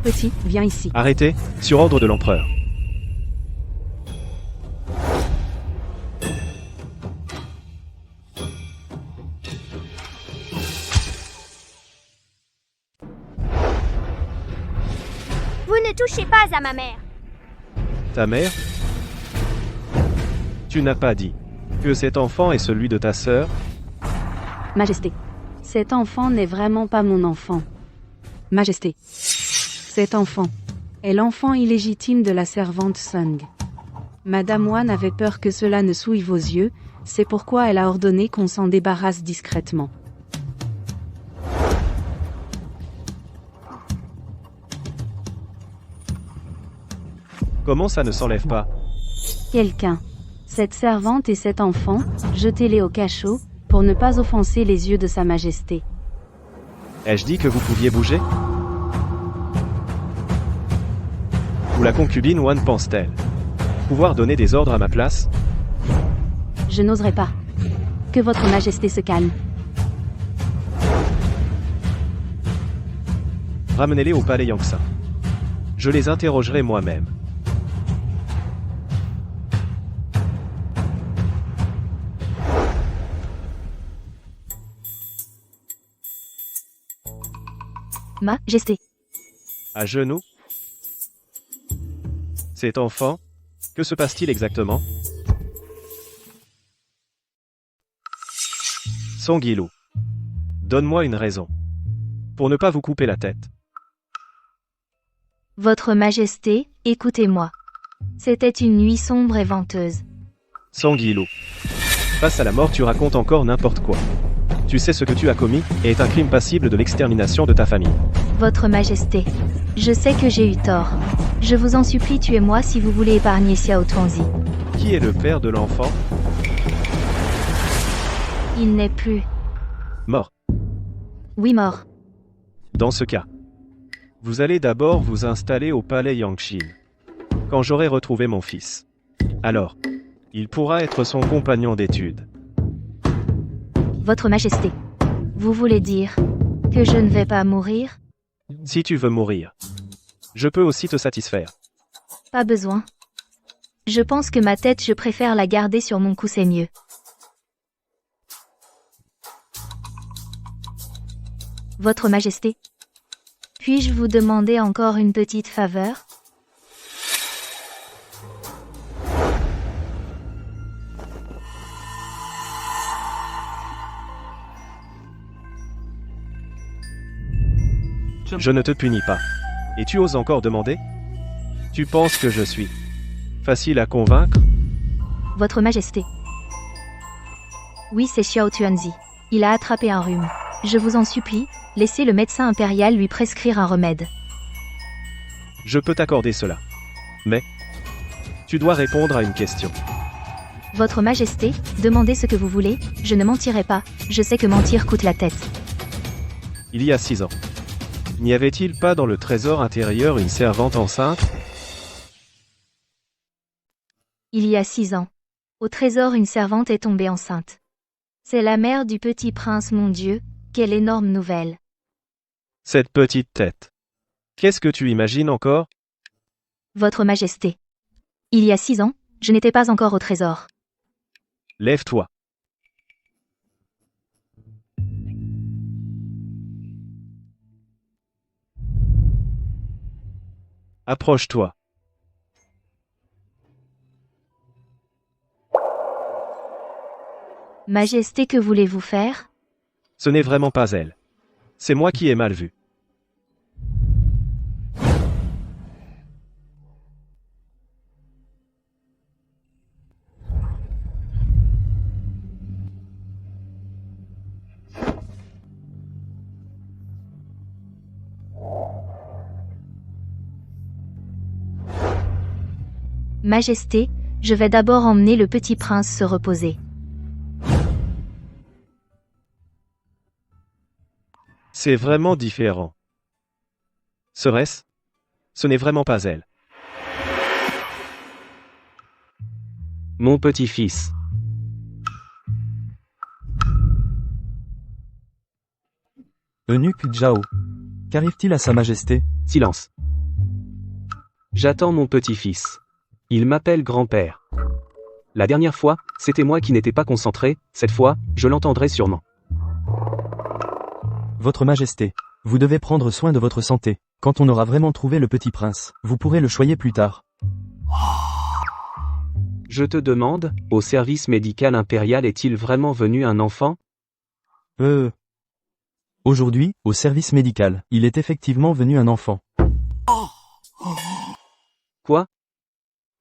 Petit, viens ici. Arrêtez, sur ordre de l'empereur. Vous ne touchez pas à ma mère. Ta mère? Tu n'as pas dit que cet enfant est celui de ta sœur? Majesté. Cet enfant n'est vraiment pas mon enfant. Majesté. Cet enfant est l'enfant illégitime de la servante Sung. Madame Wan avait peur que cela ne souille vos yeux, c'est pourquoi elle a ordonné qu'on s'en débarrasse discrètement. Comment ça ne s'enlève pas? Quelqu'un. Cette servante et cet enfant, jetez-les au cachot, pour ne pas offenser les yeux de Sa Majesté. Ai-je dit que vous pouviez bouger? Ou la concubine Wan pense-t-elle pouvoir donner des ordres à ma place? Je n'oserais pas. Que votre Majesté se calme. Ramenez-les au palais Yangsa. Je les interrogerai moi-même. Majesté. À genoux? Cet enfant? Que se passe-t-il exactement? Sangilou. Donne-moi une raison. Pour ne pas vous couper la tête. Votre Majesté, écoutez-moi. C'était une nuit sombre et venteuse. Sangilou. Face à la mort, tu racontes encore n'importe quoi. Tu sais ce que tu as commis, et est un crime passible de l'extermination de ta famille. Votre Majesté, je sais que j'ai eu tort. Je vous en supplie, tuez-moi si vous voulez épargner Xiao Tuanzi. Qui est le père de l'enfant? Il n'est plus. Mort. Oui, mort. Dans ce cas, vous allez d'abord vous installer au palais Yangxin. Quand j'aurai retrouvé mon fils, alors, il pourra être son compagnon d'études. Votre Majesté, vous voulez dire que je ne vais pas mourir? Si tu veux mourir, je peux aussi te satisfaire. Pas besoin. Je pense que ma tête, je préfère la garder sur mon cou, c'est mieux. Votre Majesté, puis-je vous demander encore une petite faveur? Je ne te punis pas. Et tu oses encore demander? Tu penses que je suis facile à convaincre? Votre Majesté. Oui, c'est Xiao Tuanzi. Il a attrapé un rhume. Je vous en supplie, laissez le médecin impérial lui prescrire un remède. Je peux t'accorder cela. Mais tu dois répondre à une question. Votre Majesté, demandez ce que vous voulez, je ne mentirai pas, je sais que mentir coûte la tête. Il y a 6 ans. N'y avait-il pas dans le trésor intérieur une servante enceinte? Il y a 6 ans. Au trésor, une servante est tombée enceinte. C'est la mère du petit prince, mon Dieu, quelle énorme nouvelle. Cette petite tête. Qu'est-ce que tu imagines encore? Votre Majesté. Il y a 6 ans, je n'étais pas encore au trésor. Lève-toi. Approche-toi. Majesté, que voulez-vous faire? Ce n'est vraiment pas elle. C'est moi qui ai mal vu. Majesté, je vais d'abord emmener le petit prince se reposer. C'est vraiment différent. Serait-ce? Ce n'est vraiment pas elle. Mon petit-fils. Eunuque Zhao. Qu'arrive-t-il à Sa Majesté? Silence. J'attends mon petit-fils. Il m'appelle grand-père. La dernière fois, c'était moi qui n'étais pas concentré, cette fois, je l'entendrai sûrement. Votre Majesté, vous devez prendre soin de votre santé. Quand on aura vraiment trouvé le petit prince, vous pourrez le choyer plus tard. Je te demande, au service médical impérial est-il vraiment venu un enfant? Aujourd'hui, au service médical, il est effectivement venu un enfant. Quoi?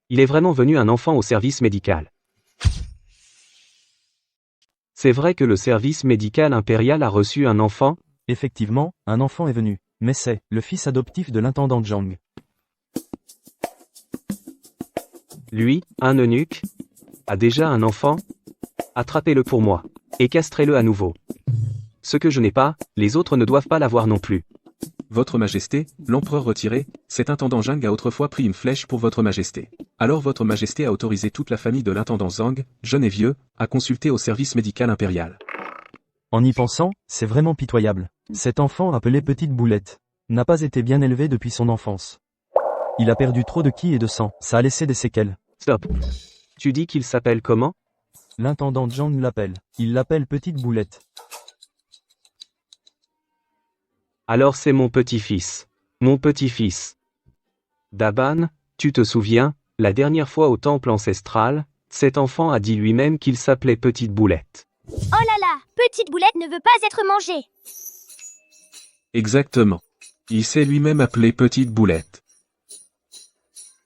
Il est vraiment venu un enfant au service médical. C'est vrai que le service médical impérial a reçu un enfant? Effectivement, un enfant est venu, mais c'est le fils adoptif de l'intendant Zhang. Lui, un eunuque, a déjà un enfant? Attrapez-le pour moi, et castrez-le à nouveau. Ce que je n'ai pas, les autres ne doivent pas l'avoir non plus. Votre Majesté, l'empereur retiré, cet intendant Zhang a autrefois pris une flèche pour Votre Majesté. Alors Votre Majesté a autorisé toute la famille de l'intendant Zhang, jeune et vieux, à consulter au service médical impérial. En y pensant, c'est vraiment pitoyable. Cet enfant appelé Petite Boulette. n'a pas été bien élevé depuis son enfance. Il a perdu trop de ki et de sang, ça a laissé des séquelles. Stop. Tu dis qu'il s'appelle comment? L'intendant Zhang l'appelle. Il l'appelle Petite Boulette. Alors c'est mon petit-fils. Mon petit-fils. Daban, tu te souviens, la dernière fois au temple ancestral, cet enfant a dit lui-même qu'il s'appelait Petite Boulette. Oh là là, Petite Boulette ne veut pas être mangée. Exactement. Il s'est lui-même appelé Petite Boulette.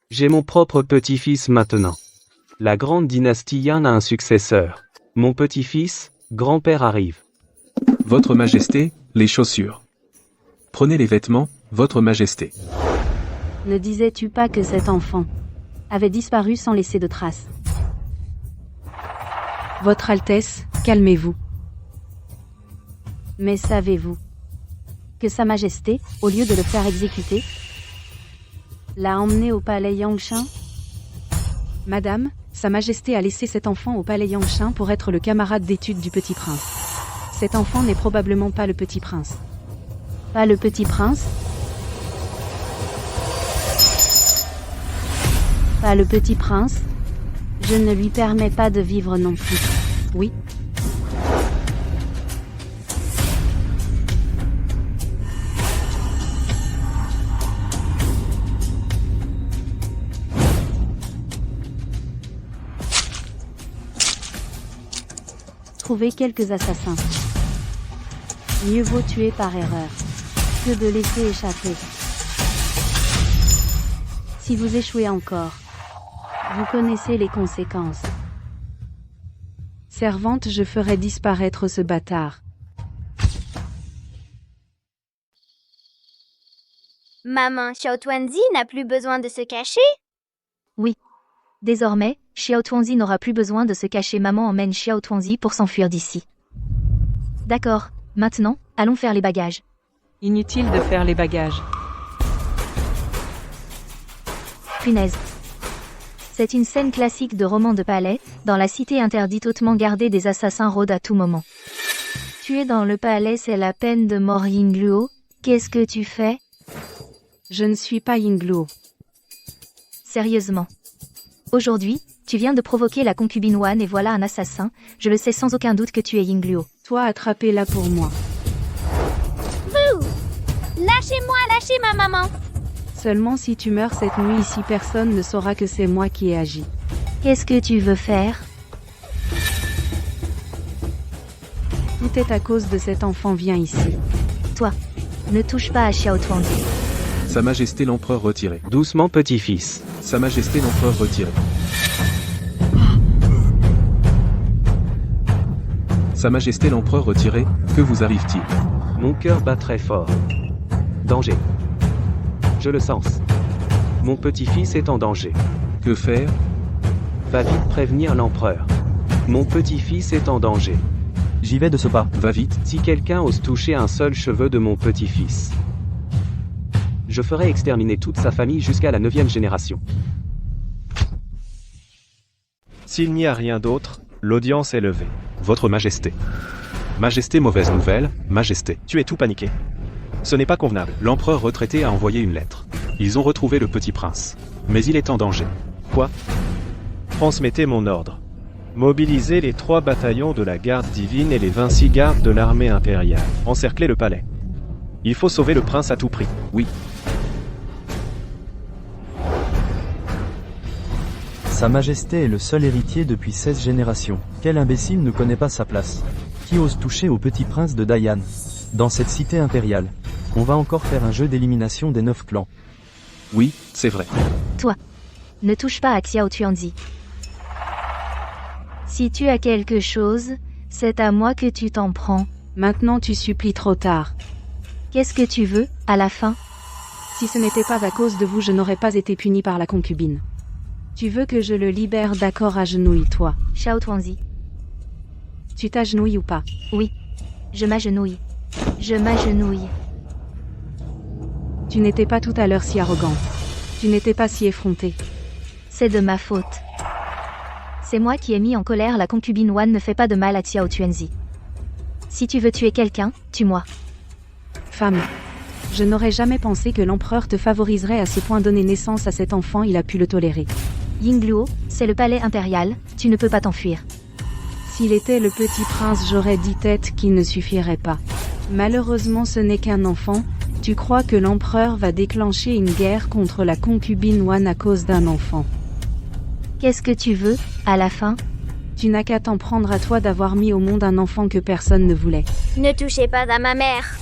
J'ai mon propre petit-fils maintenant. La grande dynastie Yan a un successeur. Mon petit-fils, grand-père arrive. Votre Majesté, les chaussures. Prenez les vêtements, Votre Majesté. Ne disais-tu pas que cet enfant avait disparu sans laisser de traces? Votre Altesse, calmez-vous. Mais savez-vous que Sa Majesté, au lieu de le faire exécuter, l'a emmené au palais Yangshan? Madame, Sa Majesté a laissé cet enfant au palais Yangshan pour être le camarade d'études du petit prince. Cet enfant n'est probablement pas le petit prince. Pas le petit prince? Pas le petit prince? Je ne lui permets pas de vivre non plus. Oui. Trouver quelques assassins. Mieux vaut tuer par erreur que de laisser échapper. Si vous échouez encore, vous connaissez les conséquences. Servante, je ferai disparaître ce bâtard. Maman Xiao Tuanzi n'a plus besoin de se cacher. Désormais, Xiao Tuanzi n'aura plus besoin de se cacher. Maman emmène Xiao Tuanzi pour s'enfuir d'ici. D'accord, maintenant, allons faire les bagages. Inutile de faire les bagages. Punaise. C'est une scène classique de roman de palais, dans la cité interdite hautement gardée des assassins rôdent à tout moment. Tu es dans le palais, c'est la peine de mort Yingluo. Qu'est-ce que tu fais? Je ne suis pas Yingluo. Sérieusement. Aujourd'hui, tu viens de provoquer la concubine Wan et voilà un assassin, je le sais sans aucun doute que tu es Yingluo. Toi attrapez-la pour moi. Bouh! Lâchez-moi, lâchez ma maman. Seulement si tu meurs cette nuit ici, personne ne saura que c'est moi qui ai agi. Qu'est-ce que tu veux faire? Tout est à cause de cet enfant, viens ici. Toi, ne touche pas à Xiao Tuanzi. Sa Majesté l'Empereur retiré. Doucement, petit-fils. Sa Majesté l'Empereur retiré. Sa Majesté l'Empereur retiré, que vous arrive-t-il? Mon cœur bat très fort. Danger. Je le sens. Mon petit-fils est en danger. Que faire? Va vite prévenir l'empereur. Mon petit-fils est en danger. J'y vais de ce pas. Va vite. Si quelqu'un ose toucher un seul cheveu de mon petit-fils, je ferai exterminer toute sa famille jusqu'à la 9e génération. S'il n'y a rien d'autre, l'audience est levée. Votre Majesté. Majesté, mauvaise nouvelle, Majesté. Tu es tout paniqué. Ce n'est pas convenable. L'empereur retraité a envoyé une lettre. Ils ont retrouvé le petit prince. Mais il est en danger. Quoi? Transmettez mon ordre. Mobilisez les 3 bataillons de la garde divine et les 26 gardes de l'armée impériale. Encerclez le palais. Il faut sauver le prince à tout prix. Oui. Sa Majesté est le seul héritier depuis 16 générations. Quel imbécile ne connaît pas sa place? Qui ose toucher au petit prince de Dayan? Dans cette cité impériale, on va encore faire un jeu d'élimination des 9 clans. Oui, c'est vrai. Toi, ne touche pas à Xiao Tuanzi. Si tu as quelque chose, c'est à moi que tu t'en prends. Maintenant tu supplies trop tard. Qu'est-ce que tu veux, à la fin? Si ce n'était pas à cause de vous, je n'aurais pas été puni par la concubine. Tu veux que je le libère, d'accord, agenouille-toi. Xiao Tuanzi. Tu t'agenouilles ou pas? Oui. Je m'agenouille. Je m'agenouille. Tu n'étais pas tout à l'heure si arrogante. Tu n'étais pas si effrontée. C'est de ma faute. C'est moi qui ai mis en colère la concubine Wan, ne fais pas de mal à Xiao Tuanzi. Si tu veux tuer quelqu'un, tue-moi. Femme. Je n'aurais jamais pensé que l'empereur te favoriserait à ce point. Donner naissance à cet enfant, il a pu le tolérer. Yingluo, c'est le palais impérial, tu ne peux pas t'enfuir. S'il était le petit prince, j'aurais dit tête qu'il ne suffirait pas. Malheureusement, ce n'est qu'un enfant. Tu crois que l'empereur va déclencher une guerre contre la concubine Wan à cause d'un enfant? Qu'est-ce que tu veux, à la fin? Tu n'as qu'à t'en prendre à toi d'avoir mis au monde un enfant que personne ne voulait. Ne touchez pas à ma mère.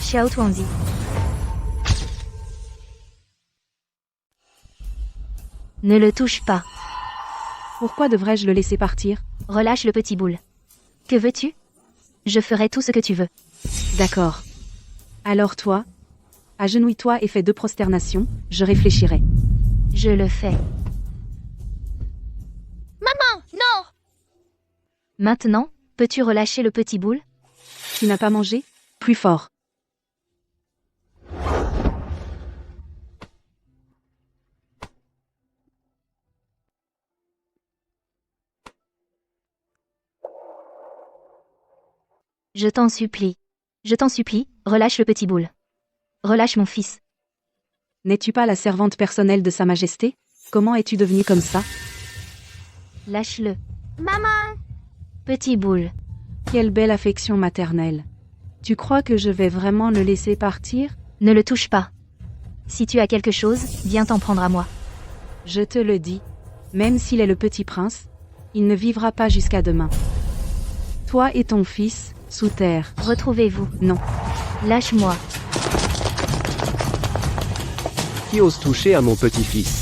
Xiao Tuanzi. Ne le touche pas. Pourquoi devrais-je le laisser partir? Relâche le petit boule. Que veux-tu? Je ferai tout ce que tu veux. D'accord. Alors toi, agenouille-toi et fais 2 prosternations, je réfléchirai. Je le fais. Maman, non! Maintenant, peux-tu relâcher le petit boule? Tu n'as pas mangé? Plus fort. Je t'en supplie. Je t'en supplie, relâche le petit boule. Relâche mon fils. N'es-tu pas la servante personnelle de Sa Majesté? Comment es-tu devenue comme ça? Lâche-le. Maman! Petit boule. Quelle belle affection maternelle. Tu crois que je vais vraiment le laisser partir? Ne le touche pas. Si tu as quelque chose, viens t'en prendre à moi. Je te le dis. Même s'il est le petit prince, il ne vivra pas jusqu'à demain. Toi et ton fils, sous terre. Retrouvez-vous. Non. Lâche-moi. Qui ose toucher à mon petit-fils?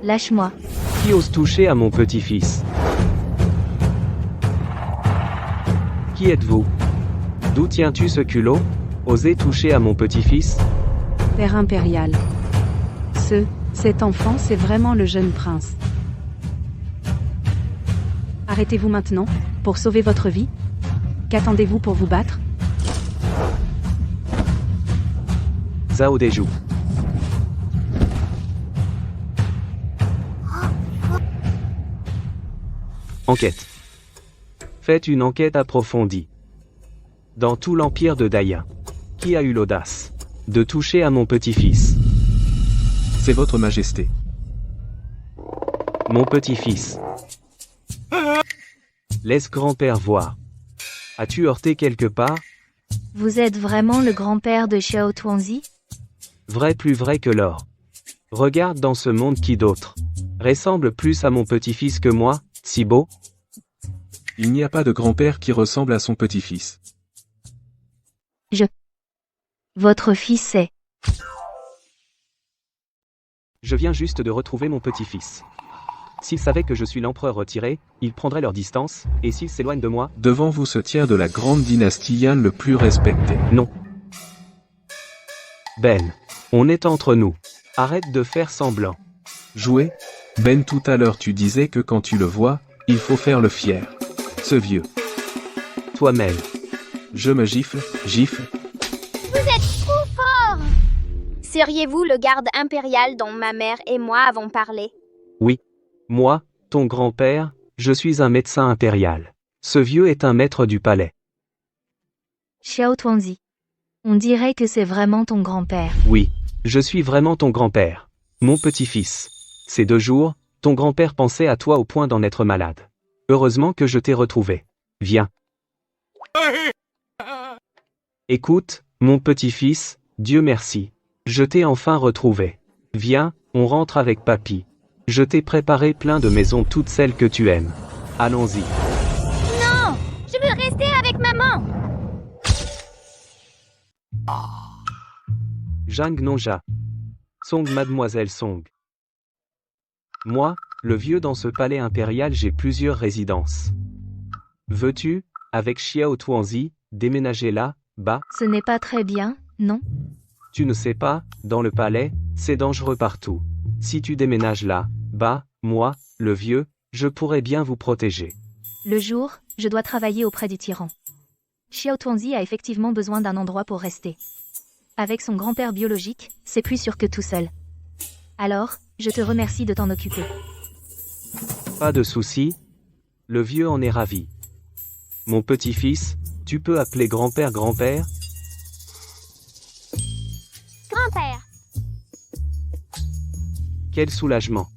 Lâche-moi. Qui ose toucher à mon petit-fils? Qui êtes-vous? D'où tiens-tu ce culot? Osez toucher à mon petit-fils? Père impérial. Cet enfant, c'est vraiment le jeune prince. Arrêtez-vous maintenant, pour sauver votre vie? Qu'attendez-vous pour vous battre? Zhao Deju. Enquête. Faites une enquête approfondie. Dans tout l'empire de Daya, qui a eu l'audace de toucher à mon petit-fils? C'est votre majesté. Mon petit-fils. Laisse grand-père voir. As-tu heurté quelque part? Vous êtes vraiment le grand-père de Xiao Tuanzi? Vrai plus vrai que l'or. Regarde dans ce monde qui d'autre ressemble plus à mon petit-fils que moi, si beau? Il n'y a pas de grand-père qui ressemble à son petit-fils. Votre fils est... Je viens juste de retrouver mon petit-fils. S'ils savaient que je suis l'empereur retiré, ils prendraient leur distance, et s'ils s'éloignent de moi... Devant vous se tient de la grande dynastie Yan le plus respecté. Non. Ben, on est entre nous. Arrête de faire semblant. Jouer? Ben, tout à l'heure tu disais que quand tu le vois, il faut faire le fier. Ce vieux. Toi-même. Je me gifle. Vous êtes trop fort! Seriez-vous le garde impérial dont ma mère et moi avons parlé? Oui. Moi, ton grand-père, je suis un médecin impérial. Ce vieux est un maître du palais. Xiao Tuanzi. On dirait que c'est vraiment ton grand-père. Oui, je suis vraiment ton grand-père. Mon petit-fils. Ces 2 jours, ton grand-père pensait à toi au point d'en être malade. Heureusement que je t'ai retrouvé. Viens. Écoute, mon petit-fils, Dieu merci. Je t'ai enfin retrouvé. Viens, on rentre avec papy. Je t'ai préparé plein de maisons, toutes celles que tu aimes. Allons-y. Non! Je veux rester avec maman! Jang Nonja. Song Mademoiselle Song. Moi, le vieux dans ce palais impérial, j'ai plusieurs résidences. Veux-tu, avec Xiao Tuanzi, déménager là, bas? Ce n'est pas très bien, non? Tu ne sais pas, dans le palais, c'est dangereux partout. Si tu déménages là, bas, moi, le vieux, je pourrais bien vous protéger. Le jour, je dois travailler auprès du tyran. Xiao Tuanzi a effectivement besoin d'un endroit pour rester. Avec son grand-père biologique, c'est plus sûr que tout seul. Alors, je te remercie de t'en occuper. Pas de souci. Le vieux en est ravi. Mon petit-fils, tu Tu peux appeler grand-père grand-père? Grand-père. Quel soulagement.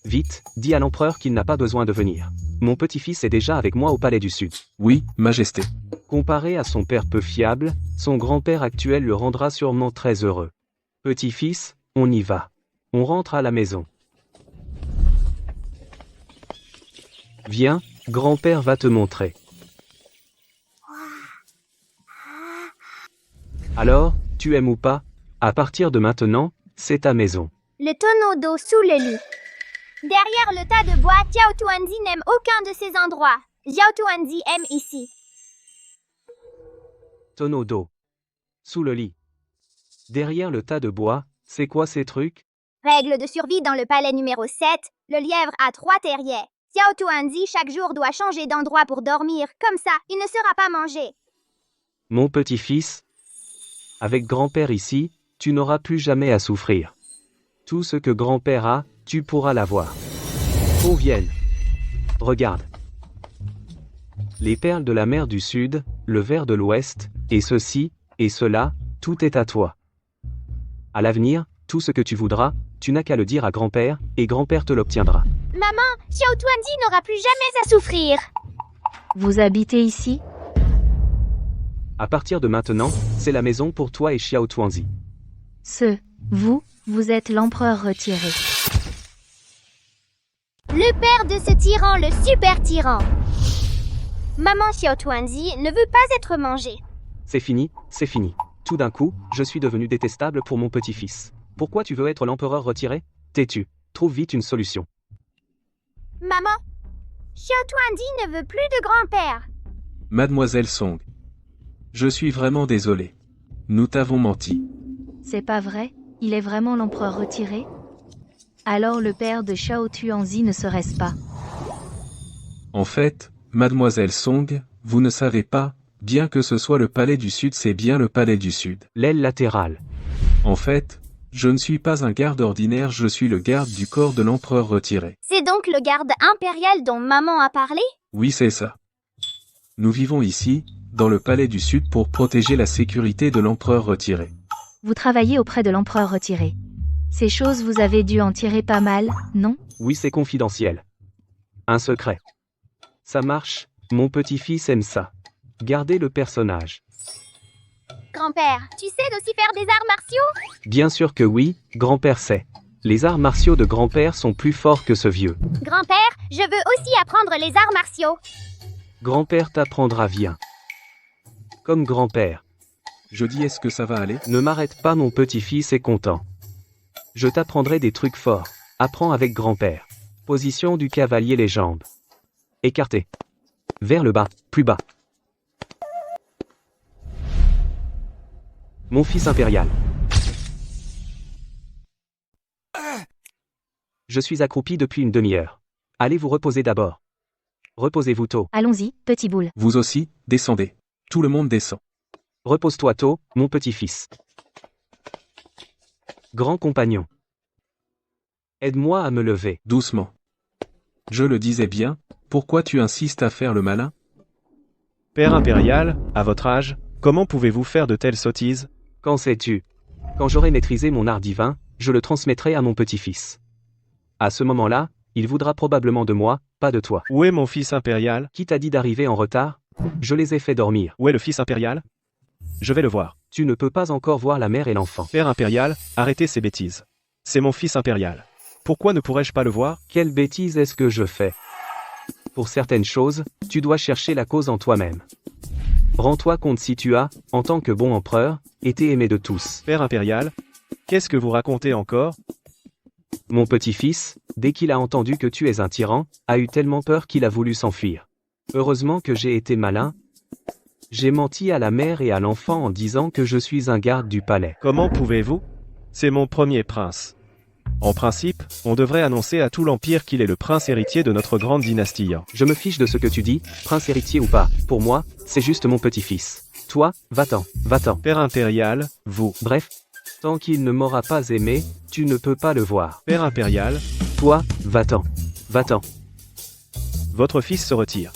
Vite, dis à l'empereur qu'il n'a pas besoin de venir. Mon petit-fils est déjà avec moi au palais du Sud. Oui, Majesté. Comparé à son père peu fiable, son grand-père actuel le rendra sûrement très heureux. Petit-fils, on y va. On rentre à la maison. Viens, grand-père va te montrer. Alors, tu aimes ou pas? À partir de maintenant, c'est ta maison. Le tonneau d'eau sous le lit. Derrière le tas de bois, Xiao Tuanzi n'aime aucun de ces endroits. Xiao Tuanzi aime ici. Tonneau d'eau. Sous le lit. Derrière le tas de bois, c'est quoi ces trucs? Règle de survie dans le palais numéro 7, le lièvre a 3 terriers. Xiao Tuanzi chaque jour doit changer d'endroit pour dormir, comme ça, il ne sera pas mangé. Mon petit-fils, avec grand-père ici, tu n'auras plus jamais à souffrir. Tout ce que grand-père a, tu pourras l'avoir. Oh vienne. Regarde. Les perles de la mer du Sud, le verre de l'Ouest, et ceci, et cela, tout est à toi. À l'avenir, tout ce que tu voudras, tu n'as qu'à le dire à grand-père, et grand-père te l'obtiendra. Maman, Xiao Tuanzi n'aura plus jamais à souffrir. Vous habitez ici? À partir de maintenant, c'est la maison pour toi et Xiao Tuanzi. Vous êtes l'empereur retiré. Le père de ce tyran, le super tyran. Maman Xiao Tuanzi ne veut pas être mangée. C'est fini, c'est fini. Tout d'un coup, je suis devenu détestable pour mon petit-fils. Pourquoi tu veux être l'empereur retiré? Tais-tu, trouve vite une solution. Maman, Xiao Tuanzi ne veut plus de grand-père. Mademoiselle Song. Je suis vraiment désolé. Nous t'avons menti. C'est pas vrai? Il est vraiment l'empereur retiré? Alors le père de Xiao Tuanzi ne serait-ce pas? En fait, Mademoiselle Song, vous ne savez pas, bien que ce soit le palais du Sud, c'est bien le palais du Sud. L'aile latérale. En fait, je ne suis pas un garde ordinaire, je suis le garde du corps de l'empereur retiré. C'est donc le garde impérial dont maman a parlé? Oui, c'est ça. Nous vivons ici, dans le palais du Sud, pour protéger la sécurité de l'empereur retiré. Vous travaillez auprès de l'empereur retiré. Ces choses vous avez dû en tirer pas mal, non? Oui, c'est confidentiel. Un secret. Ça marche, mon petit-fils aime ça. Gardez le personnage. Grand-père, tu sais aussi faire des arts martiaux? Bien sûr que oui, grand-père sait. Les arts martiaux de grand-père sont plus forts que ce vieux. Grand-père, je veux aussi apprendre les arts martiaux. Grand-père t'apprendra, viens. Comme grand-père. Je dis, est-ce que ça va aller? Ne m'arrête pas, mon petit-fils est content. Je t'apprendrai des trucs forts. Apprends avec grand-père. Position du cavalier, les jambes. Écarté. Vers le bas, plus bas. Mon fils impérial. Je suis accroupi depuis une demi-heure. Allez vous reposer d'abord. Reposez-vous tôt. Allons-y, petit boule. Vous aussi, descendez. Tout le monde descend. Repose-toi tôt, mon petit-fils. Grand compagnon. Aide-moi à me lever. Doucement. Je le disais bien, pourquoi tu insistes à faire le malin? Père impérial, à votre âge, comment pouvez-vous faire de telles sottises? Qu'en sais-tu? Quand j'aurai maîtrisé mon art divin, je le transmettrai à mon petit-fils. À ce moment-là, il voudra probablement de moi, pas de toi. Où est mon fils impérial? Qui t'a dit d'arriver en retard? Je les ai fait dormir. Où est le fils impérial? Je vais le voir. Tu ne peux pas encore voir la mère et l'enfant. Père impérial, arrêtez ces bêtises. C'est mon fils impérial. Pourquoi ne pourrais-je pas le voir? Quelle bêtise est-ce que je fais? Pour certaines choses, tu dois chercher la cause en toi-même. Rends-toi compte si tu as, en tant que bon empereur, été aimé de tous. Père impérial, qu'est-ce que vous racontez encore? Mon petit-fils, dès qu'il a entendu que tu es un tyran, a eu tellement peur qu'il a voulu s'enfuir. Heureusement que j'ai été malin. J'ai menti à la mère et à l'enfant en disant que je suis un garde du palais. Comment pouvez-vous? C'est mon premier prince. En principe, on devrait annoncer à tout l'Empire qu'il est le prince héritier de notre grande dynastie. Je me fiche de ce que tu dis, prince héritier ou pas. Pour moi, c'est juste mon petit-fils. Toi, va-t'en, va-t'en. Père impérial, vous. Bref, tant qu'il ne m'aura pas aimé, tu ne peux pas le voir. Père impérial, toi, va-t'en, va-t'en. Votre fils se retire.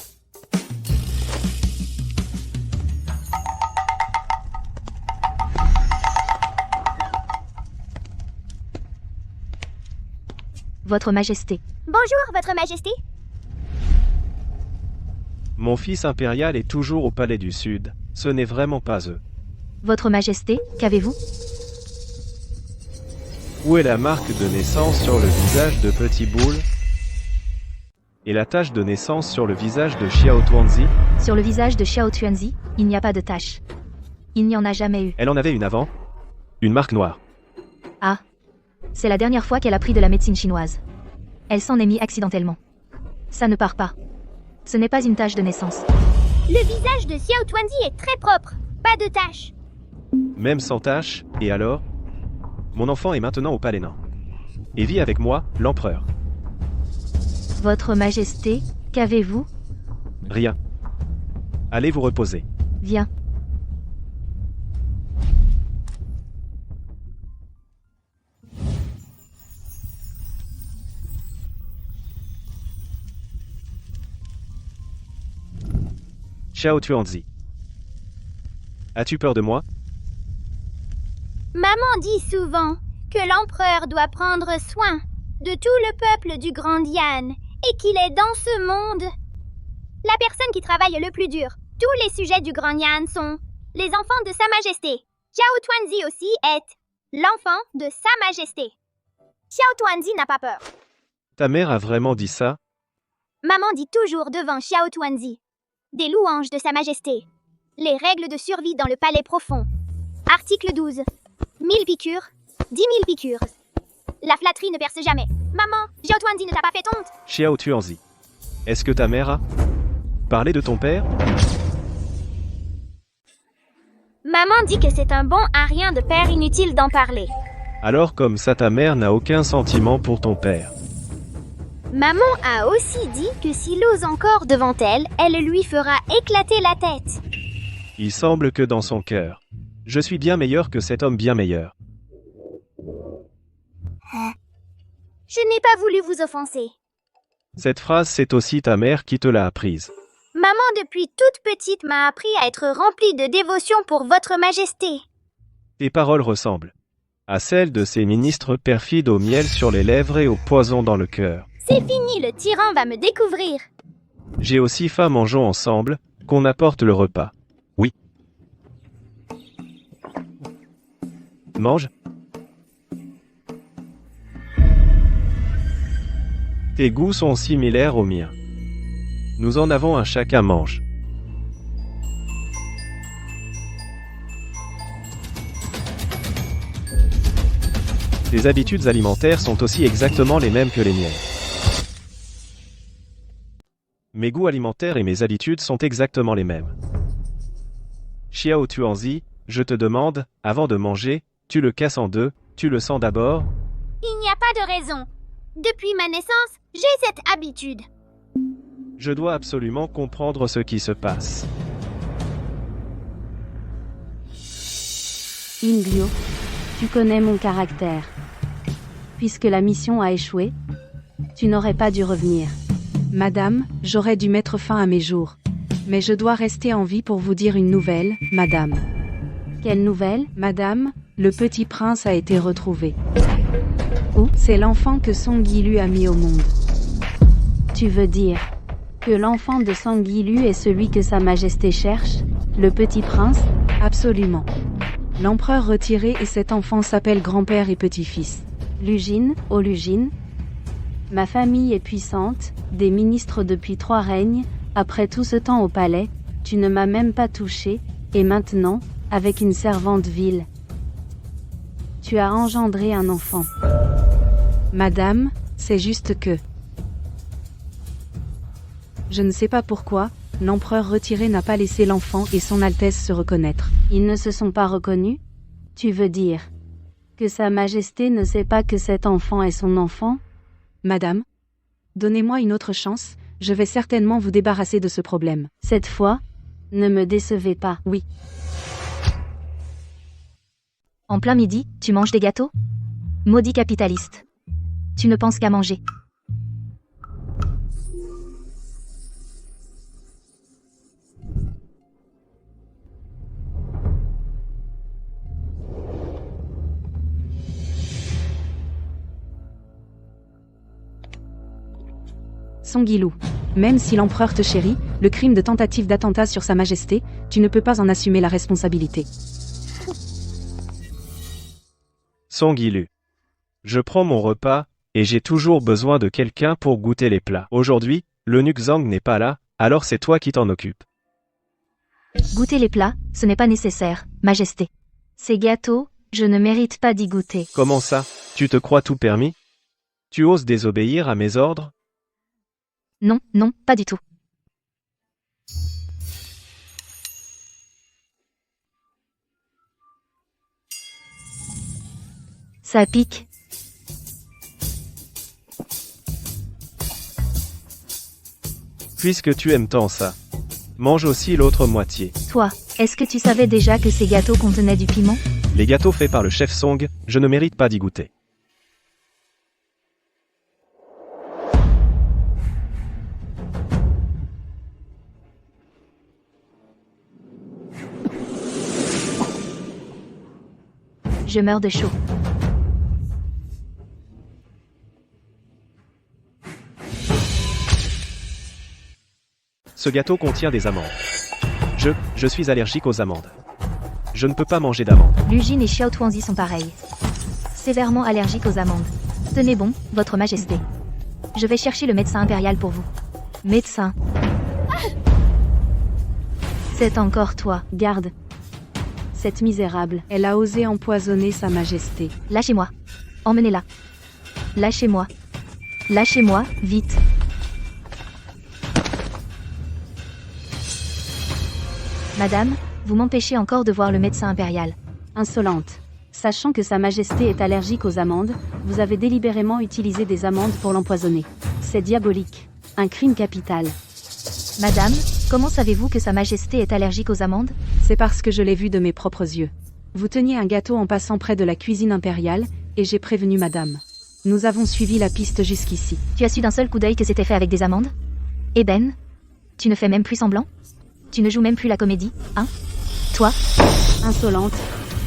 Votre Majesté. Bonjour, Votre Majesté. Mon fils impérial est toujours au palais du Sud. Ce n'est vraiment pas eux. Votre Majesté, qu'avez-vous? Où est la marque de naissance sur le visage de Petit Boule? Et la tache de naissance sur le visage de Xiao Tuanzi? Sur le visage de Xiao Tuanzi, il n'y a pas de tache. Il n'y en a jamais eu. Elle en avait une avant. Une marque noire. Ah. C'est la dernière fois qu'elle a pris de la médecine chinoise. Elle s'en est mis accidentellement. Ça ne part pas. Ce n'est pas une tache de naissance. Le visage de Xiao Tuanzi est très propre. Pas de tache. Même sans tache, et alors? Mon enfant est maintenant au palais nain. Et vit avec moi, l'empereur. Votre Majesté, qu'avez-vous? Rien. Allez vous reposer. Viens. Xiao Tuanzi. As-tu peur de moi? Maman dit souvent que l'empereur doit prendre soin de tout le peuple du Grand Yan et qu'il est dans ce monde la personne qui travaille le plus dur. Tous les sujets du Grand Yan sont les enfants de Sa Majesté. Xiao Tuanzi aussi est l'enfant de Sa Majesté. Xiao Tuanzi n'a pas peur. Ta mère a vraiment dit ça? Maman dit toujours devant Xiao Tuanzi des louanges de Sa Majesté. Les règles de survie dans le palais profond. Article 12. 1000 piqûres, 10 000 piqûres. La flatterie ne perce jamais. Maman, Xiao Tuanzi ne t'a pas fait honte? Xiao Tuanzi. Est-ce que ta mère a parlé de ton père? Maman dit que c'est un bon à rien de père, inutile d'en parler. Alors comme ça ta mère n'a aucun sentiment pour ton père. Maman a aussi dit que s'il ose encore devant elle, elle lui fera éclater la tête. Il semble que dans son cœur. Je suis bien meilleur que cet homme bien meilleur. Je n'ai pas voulu vous offenser. Cette phrase, c'est aussi ta mère qui te l'a apprise. Maman, depuis toute petite, m'a appris à être remplie de dévotion pour Votre Majesté. Tes paroles ressemblent à celles de ces ministres perfides au miel sur les lèvres et au poison dans le cœur. C'est fini, le tyran va me découvrir. J'ai aussi faim, mangeons ensemble, qu'on apporte le repas. Oui. Mange. Tes goûts sont similaires aux miens. Nous en avons un chacun mange. Tes habitudes alimentaires sont aussi exactement les mêmes que les miennes. Mes goûts alimentaires et mes habitudes sont exactement les mêmes. Xiao Tuanzi, je te demande, avant de manger, tu le casses en deux, tu le sens d'abord? Il n'y a pas de raison. Depuis ma naissance, j'ai cette habitude. Je dois absolument comprendre ce qui se passe. Inglio, tu connais mon caractère. Puisque la mission a échoué, tu n'aurais pas dû revenir. Madame, j'aurais dû mettre fin à mes jours. Mais je dois rester en vie pour vous dire une nouvelle, madame. Quelle nouvelle? Madame, le petit prince a été retrouvé. Où? C'est l'enfant que Song Yilu a mis au monde. Tu veux dire que l'enfant de Song Yilu est celui que Sa Majesté cherche, le petit prince? Absolument. L'empereur retiré et cet enfant s'appelle grand-père et petit-fils. Lugine, ô Lugine. Ma famille est puissante, des ministres depuis 3 règnes, après tout ce temps au palais, tu ne m'as même pas touché, et maintenant, avec une servante vile, tu as engendré un enfant. Madame, c'est juste que... Je ne sais pas pourquoi, l'empereur retiré n'a pas laissé l'enfant et son Altesse se reconnaître. Ils ne se sont pas reconnus? Tu veux dire que Sa Majesté ne sait pas que cet enfant est son enfant? Madame, donnez-moi une autre chance, je vais certainement vous débarrasser de ce problème. Cette fois, ne me décevez pas. Oui. En plein midi, tu manges des gâteaux? Maudit capitaliste. Tu ne penses qu'à manger. Song Yilou. Même si l'empereur te chérit, le crime de tentative d'attentat sur Sa Majesté, tu ne peux pas en assumer la responsabilité. Song Yilou. Je prends mon repas, et j'ai toujours besoin de quelqu'un pour goûter les plats. Aujourd'hui, l'eunuque Zhang n'est pas là, alors c'est toi qui t'en occupes. Goûter les plats, ce n'est pas nécessaire, Majesté. Ces gâteaux, je ne mérite pas d'y goûter. Comment ça? Tu te crois tout permis? Tu oses désobéir à mes ordres? Non, non, pas du tout. Ça pique. Puisque tu aimes tant ça, mange aussi l'autre moitié. Toi, est-ce que tu savais déjà que ces gâteaux contenaient du piment? Les gâteaux faits par le chef Song, je ne mérite pas d'y goûter. Je meurs de chaud. Ce gâteau contient des amandes. Je suis allergique aux amandes. Je ne peux pas manger d'amandes. Lu Jin et Xiao Tuanzi sont pareils. Sévèrement allergiques aux amandes. Tenez bon, Votre Majesté. Je vais chercher le médecin impérial pour vous. Médecin. C'est encore toi. Garde. Cette misérable. Elle a osé empoisonner Sa Majesté. Lâchez-moi. Emmenez-la. Lâchez-moi. Lâchez-moi, vite. Madame, vous m'empêchez encore de voir le médecin impérial. Insolente. Sachant que Sa Majesté est allergique aux amandes, vous avez délibérément utilisé des amandes pour l'empoisonner. C'est diabolique. Un crime capital. Madame, comment savez-vous que Sa Majesté est allergique aux amandes? C'est parce que je l'ai vu de mes propres yeux. Vous teniez un gâteau en passant près de la cuisine impériale, et j'ai prévenu madame. Nous avons suivi la piste jusqu'ici. Tu as su d'un seul coup d'œil que c'était fait avec des amandes? Eben, tu ne fais même plus semblant? Tu ne joues même plus la comédie, hein? Toi? Insolente.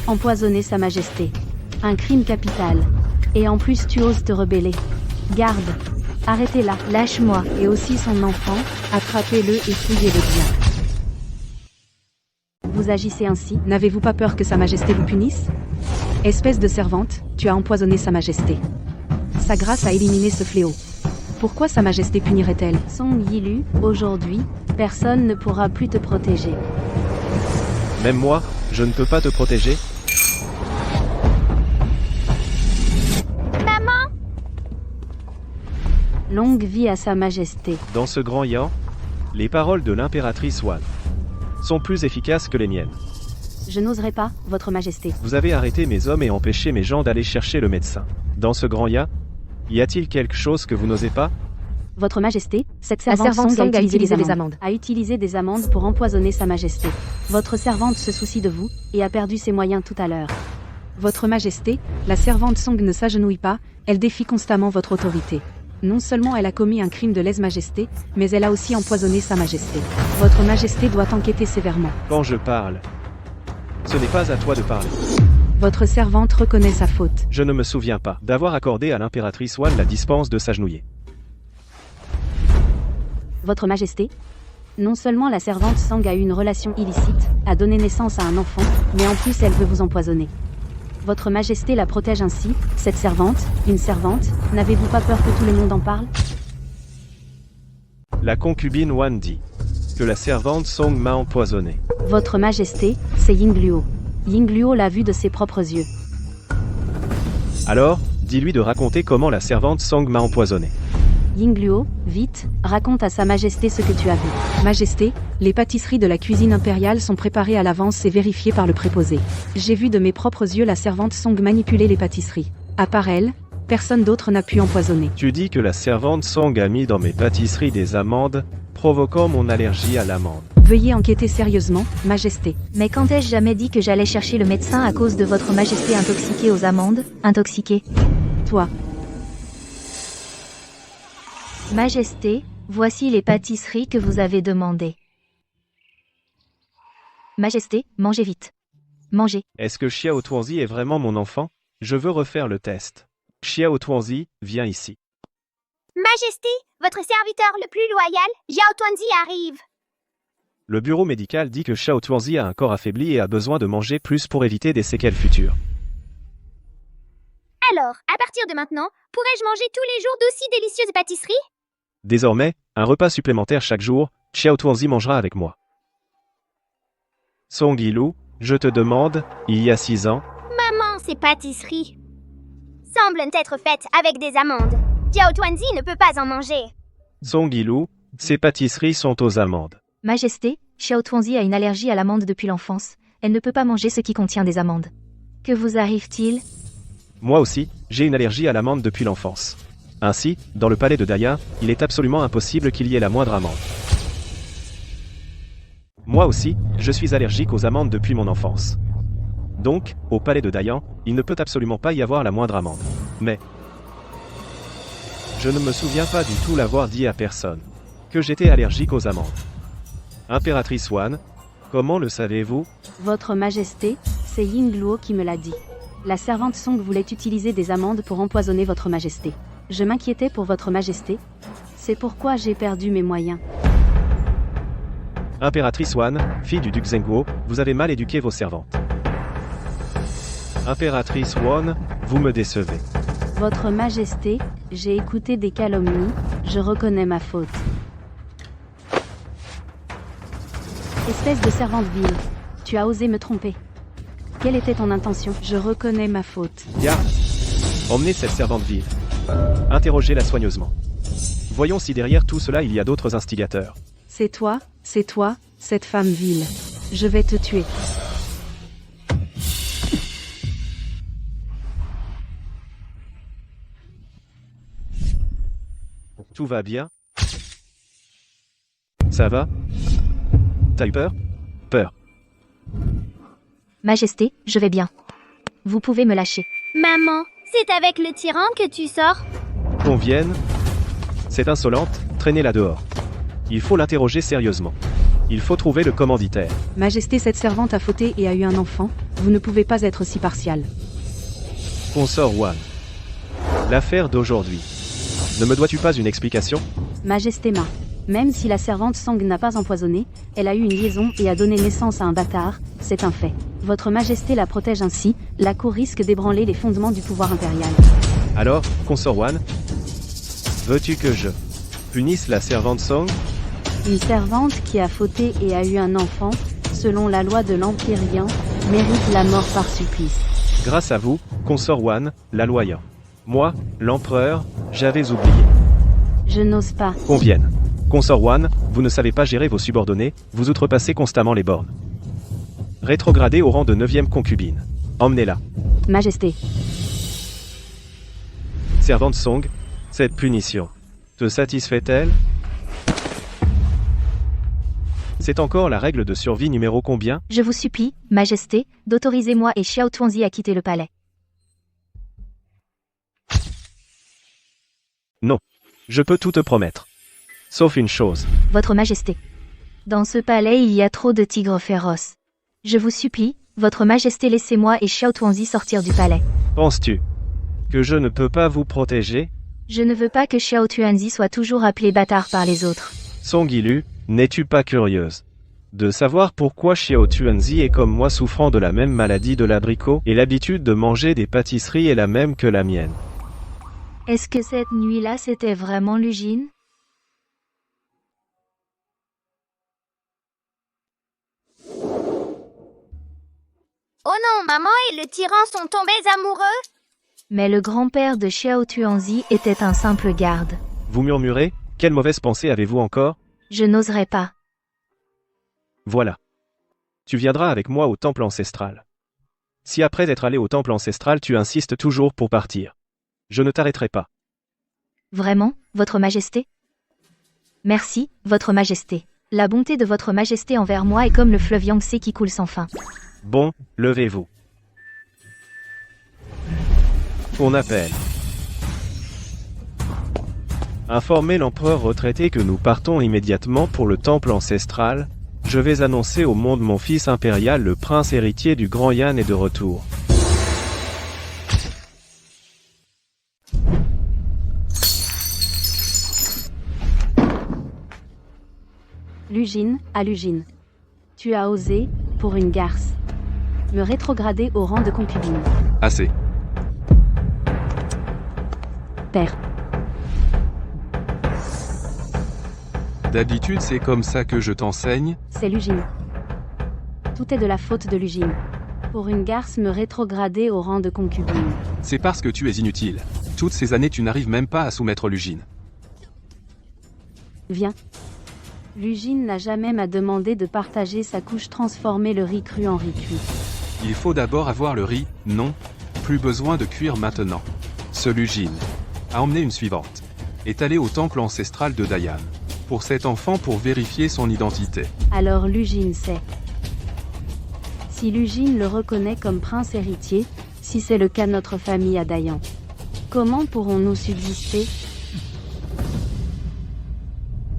Empoisonner Sa Majesté. Un crime capital. Et en plus tu oses te rebeller. Garde. Arrêtez-la. Lâche-moi. Et aussi son enfant, attrapez-le et fouillez-le bien. Vous agissez ainsi? N'avez-vous pas peur que Sa Majesté vous punisse? Espèce de servante, tu as empoisonné Sa Majesté. Sa grâce a éliminé ce fléau. Pourquoi Sa Majesté punirait-elle? Song Yilou, aujourd'hui, personne ne pourra plus te protéger. Même moi, je ne peux pas te protéger? Maman, Longue vie à Sa Majesté. Dans ce grand Yan, les paroles de l'impératrice Wan sont plus efficaces que les miennes. Je n'oserai pas, Votre Majesté. Vous avez arrêté mes hommes et empêché mes gens d'aller chercher le médecin. Dans ce grand Ya, y a-t-il quelque chose que vous n'osez pas? Votre Majesté, cette La servante servante Song a utilisé les amandes. A utilisé des amandes pour empoisonner Sa Majesté. Votre servante se soucie de vous, et a perdu ses moyens tout à l'heure. Votre Majesté, la servante Song ne s'agenouille pas, elle défie constamment votre autorité. Non seulement elle a commis un crime de lèse-majesté, mais elle a aussi empoisonné Sa Majesté. Votre Majesté doit enquêter sévèrement. Quand je parle, ce n'est pas à toi de parler. Votre servante reconnaît sa faute. Je ne me souviens pas d'avoir accordé à l'impératrice Wan la dispense de s'agenouiller. Votre Majesté, non seulement la servante Sang a eu une relation illicite, a donné naissance à un enfant, mais en plus elle veut vous empoisonner. Votre Majesté la protège ainsi, cette servante, une servante, n'avez-vous pas peur que tout le monde en parle? La concubine Wan dit que la servante Song m'a empoisonné. Votre Majesté, c'est Yingluo. Yingluo l'a vu de ses propres yeux. Alors, dis-lui de raconter comment la servante Song m'a empoisonné. Yingluo, vite, raconte à Sa Majesté ce que tu as vu. Majesté, les pâtisseries de la cuisine impériale sont préparées à l'avance et vérifiées par le préposé. J'ai vu de mes propres yeux la servante Song manipuler les pâtisseries. À part elle, personne d'autre n'a pu empoisonner. Tu dis que la servante Song a mis dans mes pâtisseries des amandes, provoquant mon allergie à l'amande. Veuillez enquêter sérieusement, Majesté. Mais quand ai-je jamais dit que j'allais chercher le médecin à cause de Votre Majesté intoxiquée aux amandes? Intoxiquée. Toi. Majesté, voici les pâtisseries que vous avez demandées. Majesté, mangez vite. Mangez. Est-ce que Xiao Tuanzi est vraiment mon enfant? Je veux refaire le test. Xiao Tuanzi, viens ici. Majesté, votre serviteur le plus loyal, Xiao Tuanzi arrive. Le bureau médical dit que Xiao Tuanzi a un corps affaibli et a besoin de manger plus pour éviter des séquelles futures. Alors, à partir de maintenant, pourrais-je manger tous les jours d'aussi délicieuses pâtisseries? Désormais, un repas supplémentaire chaque jour, Xiao Tuanzi mangera avec moi. Song Yilu, je te demande, il y a 6 ans, Maman, ces pâtisseries semblent être faites avec des amandes. Xiao Tuanzi ne peut pas en manger. Song Yilu, ces pâtisseries sont aux amandes. Majesté, Xiao Tuanzi a une allergie à l'amande depuis l'enfance. Elle ne peut pas manger ce qui contient des amandes. Que vous arrive-t-il? Moi aussi, j'ai une allergie à l'amande depuis l'enfance. Ainsi, dans le palais de Daya, il est absolument impossible qu'il y ait la moindre amande. Moi aussi, je suis allergique aux amandes depuis mon enfance. Donc, au palais de Dayan, il ne peut absolument pas y avoir la moindre amende. Mais je ne me souviens pas du tout l'avoir dit à personne. Que j'étais allergique aux amandes. Impératrice Wan, comment le savez-vous? Votre Majesté, c'est Yingluo qui me l'a dit. La servante Song voulait utiliser des amandes pour empoisonner votre Majesté. Je m'inquiétais pour votre Majesté. C'est pourquoi j'ai perdu mes moyens. Impératrice Wan, fille du duc Zhenguo, vous avez mal éduqué vos servantes. Impératrice Wan, vous me décevez. Votre Majesté, j'ai écouté des calomnies, je reconnais ma faute. Espèce de servante vile, tu as osé me tromper. Quelle était ton intention? Je reconnais ma faute. Garde! Emmenez cette servante vive. Interrogez-la soigneusement. Voyons si derrière tout cela il y a d'autres instigateurs. C'est toi, cette femme vile. Je vais te tuer. Tout va bien? Ça va? T'as eu peur? Peur. Majesté, je vais bien. Vous pouvez me lâcher. Maman, c'est avec le tyran que tu sors? Qu'on vienne? Cette insolente, traînez-la dehors. Il faut l'interroger sérieusement. Il faut trouver le commanditaire. Majesté, cette servante a fauté et a eu un enfant. Vous ne pouvez pas être si partial. Consort Wan. L'affaire d'aujourd'hui. Ne me dois-tu pas une explication? Majesté Ma, même si la servante Song n'a pas empoisonné, elle a eu une liaison et a donné naissance à un bâtard, c'est un fait. Votre Majesté la protège ainsi, la cour risque d'ébranler les fondements du pouvoir impérial. Alors, Consort Wan, veux-tu que je punisse la servante Song? Une servante qui a fauté et a eu un enfant, selon la loi de l'Empyrien, mérite la mort par supplice. Grâce à vous, Consort Wan, la loyant. Moi, l'empereur, j'avais oublié. Je n'ose pas. Qu'on vienne. Consort Wan, vous ne savez pas gérer vos subordonnés, vous outrepassez constamment les bornes. Rétrogradez au rang de 9e concubine. Emmenez-la. Majesté. Servante Song, cette punition te satisfait-elle? C'est encore la règle de survie numéro combien? Je vous supplie, Majesté, d'autoriser moi et Xiao Tuanzi à quitter le palais. Non. Je peux tout te promettre. Sauf une chose. Votre Majesté. Dans ce palais, il y a trop de tigres féroces. Je vous supplie, Votre Majesté, laissez-moi et Xiao Tuanzi sortir du palais. Penses-tu que je ne peux pas vous protéger? Je ne veux pas que Xiao Tuanzi soit toujours appelé bâtard par les autres. Song Yilu, n'es-tu pas curieuse de savoir pourquoi Xiao Tuanzi est comme moi souffrant de la même maladie de l'abricot et l'habitude de manger des pâtisseries est la même que la mienne? Est-ce que cette nuit-là c'était vraiment Lugine? Oh non, maman et le tyran sont tombés amoureux? Mais le grand-père de Xiao Tuanzi était un simple garde. Vous murmurez? Quelle mauvaise pensée avez-vous encore? Je n'oserais pas. Voilà. Tu viendras avec moi au temple ancestral. Si après être allé au temple ancestral tu insistes toujours pour partir, je ne t'arrêterai pas. Vraiment, Votre Majesté? Merci, Votre Majesté. La bonté de Votre Majesté envers moi est comme le fleuve Yangtze qui coule sans fin. Bon, levez-vous. On appelle. Informez l'empereur retraité que nous partons immédiatement pour le temple ancestral. Je vais annoncer au monde mon fils impérial, le prince héritier du Grand Yan est de retour. Lugine, à Lugine. Tu as osé, pour une garce, me rétrograder au rang de concubine. Assez. Père. D'habitude, c'est comme ça que je t'enseigne. C'est Lugine. Tout est de la faute de Lugine. Pour une garce me rétrograder au rang de concubine. C'est parce que tu es inutile. Toutes ces années, tu n'arrives même pas à soumettre Lugine. Viens. Lugine n'a jamais m'a demandé de partager sa couche, transformer le riz cru en riz cuit. Il faut d'abord avoir le riz, non. Plus besoin de cuire maintenant. Ce Lugine a emmené une suivante. Est allé au temple ancestral de Dayan. Pour cet enfant pour vérifier son identité. Alors Lugine sait. Si Lugine le reconnaît comme prince héritier, si c'est le cas notre famille à Dayan, comment pourrons-nous subsister?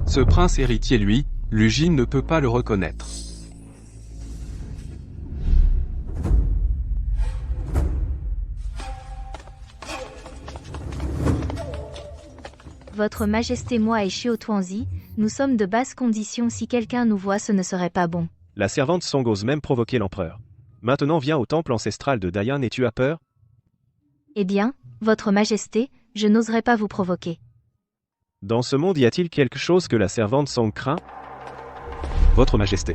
Ce prince héritier, lui, Lugine ne peut pas le reconnaître. Votre Majesté, moi et Xiao Tuanzi, nous sommes de basses conditions. Si quelqu'un nous voit, ce ne serait pas bon. La servante Song ose même provoquer l'empereur. Maintenant viens au temple ancestral de Dayan et tu as peur? Eh bien, Votre Majesté, je n'oserais pas vous provoquer. Dans ce monde y a-t-il quelque chose que la servante Song craint? Votre Majesté.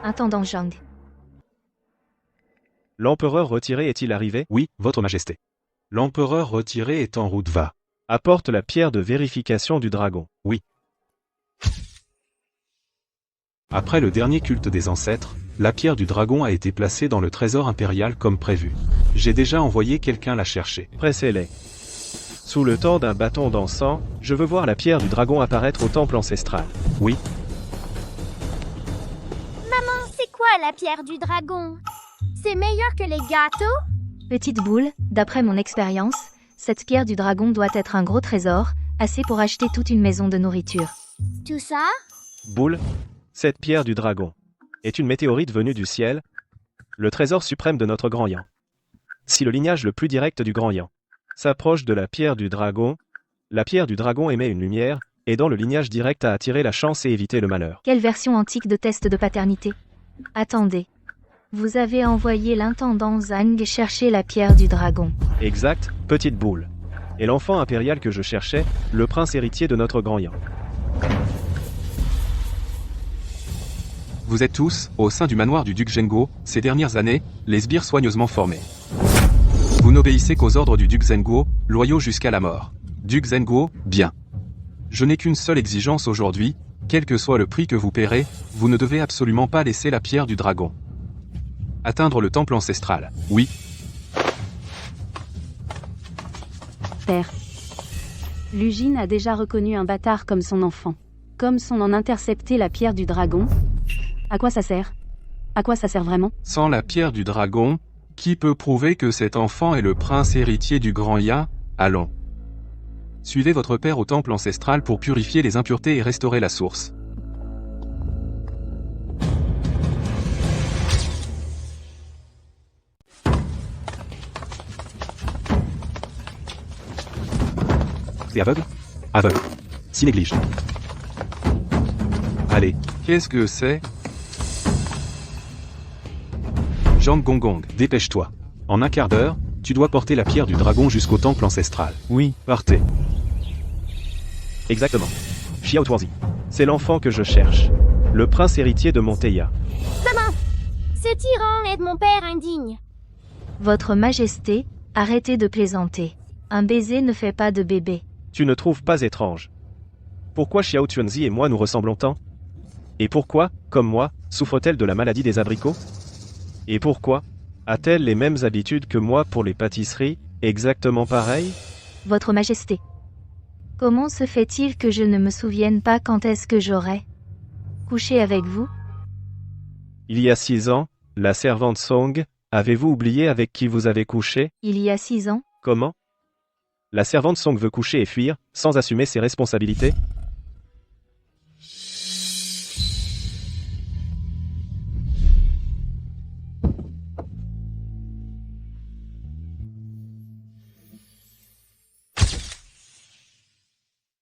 Intendant Zhang. L'empereur retiré est-il arrivé? Oui, Votre Majesté. L'empereur retiré est en route va. Apporte la pierre de vérification du dragon. Oui. Après le dernier culte des ancêtres, la pierre du dragon a été placée dans le trésor impérial comme prévu. J'ai déjà envoyé quelqu'un la chercher. Pressez-les. Sous le temps d'un bâton d'encens, je veux voir la pierre du dragon apparaître au temple ancestral. Oui. Maman, c'est quoi la pierre du dragon? C'est meilleur que les gâteaux? Petite boule, d'après mon expérience, cette pierre du dragon doit être un gros trésor, assez pour acheter toute une maison de nourriture. Tout ça? Boule, cette pierre du dragon est une météorite venue du ciel, le trésor suprême de notre grand Yan. Si le lignage le plus direct du grand Yan s'approche de la pierre du dragon émet une lumière, aidant le lignage direct à attirer la chance et éviter le malheur. Quelle version antique de test de paternité? Attendez. Vous avez envoyé l'intendant Zhang chercher la pierre du dragon. Exact, petite boule. Et l'enfant impérial que je cherchais, le prince héritier de notre grand Yan. Vous êtes tous, au sein du manoir du duc Zhenguo, ces dernières années, les sbires soigneusement formés. Vous n'obéissez qu'aux ordres du duc Zhenguo, loyaux jusqu'à la mort. Duc Zhenguo, bien. Je n'ai qu'une seule exigence aujourd'hui, quel que soit le prix que vous paierez, vous ne devez absolument pas laisser la pierre du dragon. Atteindre le temple ancestral, oui. Père. Lugine a déjà reconnu un bâtard comme son enfant. Comme son en intercepter la pierre du dragon. À quoi ça sert? À quoi ça sert vraiment? Sans la pierre du dragon, qui peut prouver que cet enfant est le prince héritier du grand Ya? Allons. Suivez votre père au temple ancestral pour purifier les impuretés et restaurer la source. C'est aveugle? Aveugle. S'y néglige. Allez. Qu'est-ce que c'est? Zhang Gongong, Dépêche-toi. En un quart d'heure, tu dois porter la pierre du dragon jusqu'au temple ancestral. Oui. Partez. Exactement. Xiao Tuanzi. C'est l'enfant que je cherche. Le prince héritier de Monteya. Maman! Ce tyran est mon père indigne. Votre Majesté, arrêtez de plaisanter. Un baiser ne fait pas de bébé. Tu ne trouves pas étrange? Pourquoi Xiao Tuanzi et moi nous ressemblons tant? Et pourquoi, comme moi, souffre-t-elle de la maladie des abricots? Et pourquoi a-t-elle les mêmes habitudes que moi pour les pâtisseries, exactement pareilles? Votre Majesté. Comment se fait-il que je ne me souvienne pas quand est-ce que j'aurais couché avec vous? Il y a 6 ans, la servante Song, avez-vous oublié avec qui vous avez couché? Il y a 6 ans? Comment? La servante Song veut coucher et fuir, sans assumer ses responsabilités?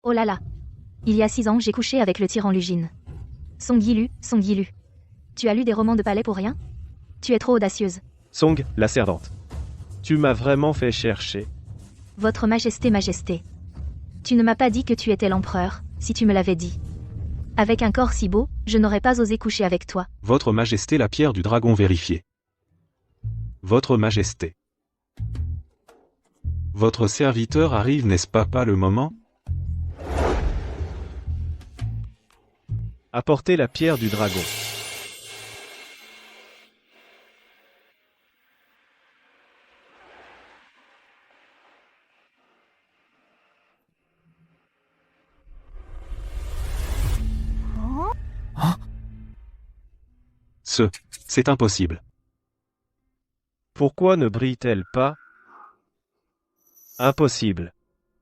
Oh là là. Il y a 6 ans, j'ai couché avec le tyran Lugine. Song Yilu. Tu as lu des romans de palais pour rien? Tu es trop audacieuse. Song, la servante. Tu m'as vraiment fait chercher. Votre Majesté. Tu ne m'as pas dit que tu étais l'empereur, si tu me l'avais dit. Avec un corps si beau, je n'aurais pas osé coucher avec toi. Votre Majesté la pierre du dragon vérifiée. Votre Majesté. Votre serviteur arrive, n'est-ce pas le moment? Apportez la pierre du dragon. C'est impossible. Pourquoi ne brille-t-elle pas? Impossible.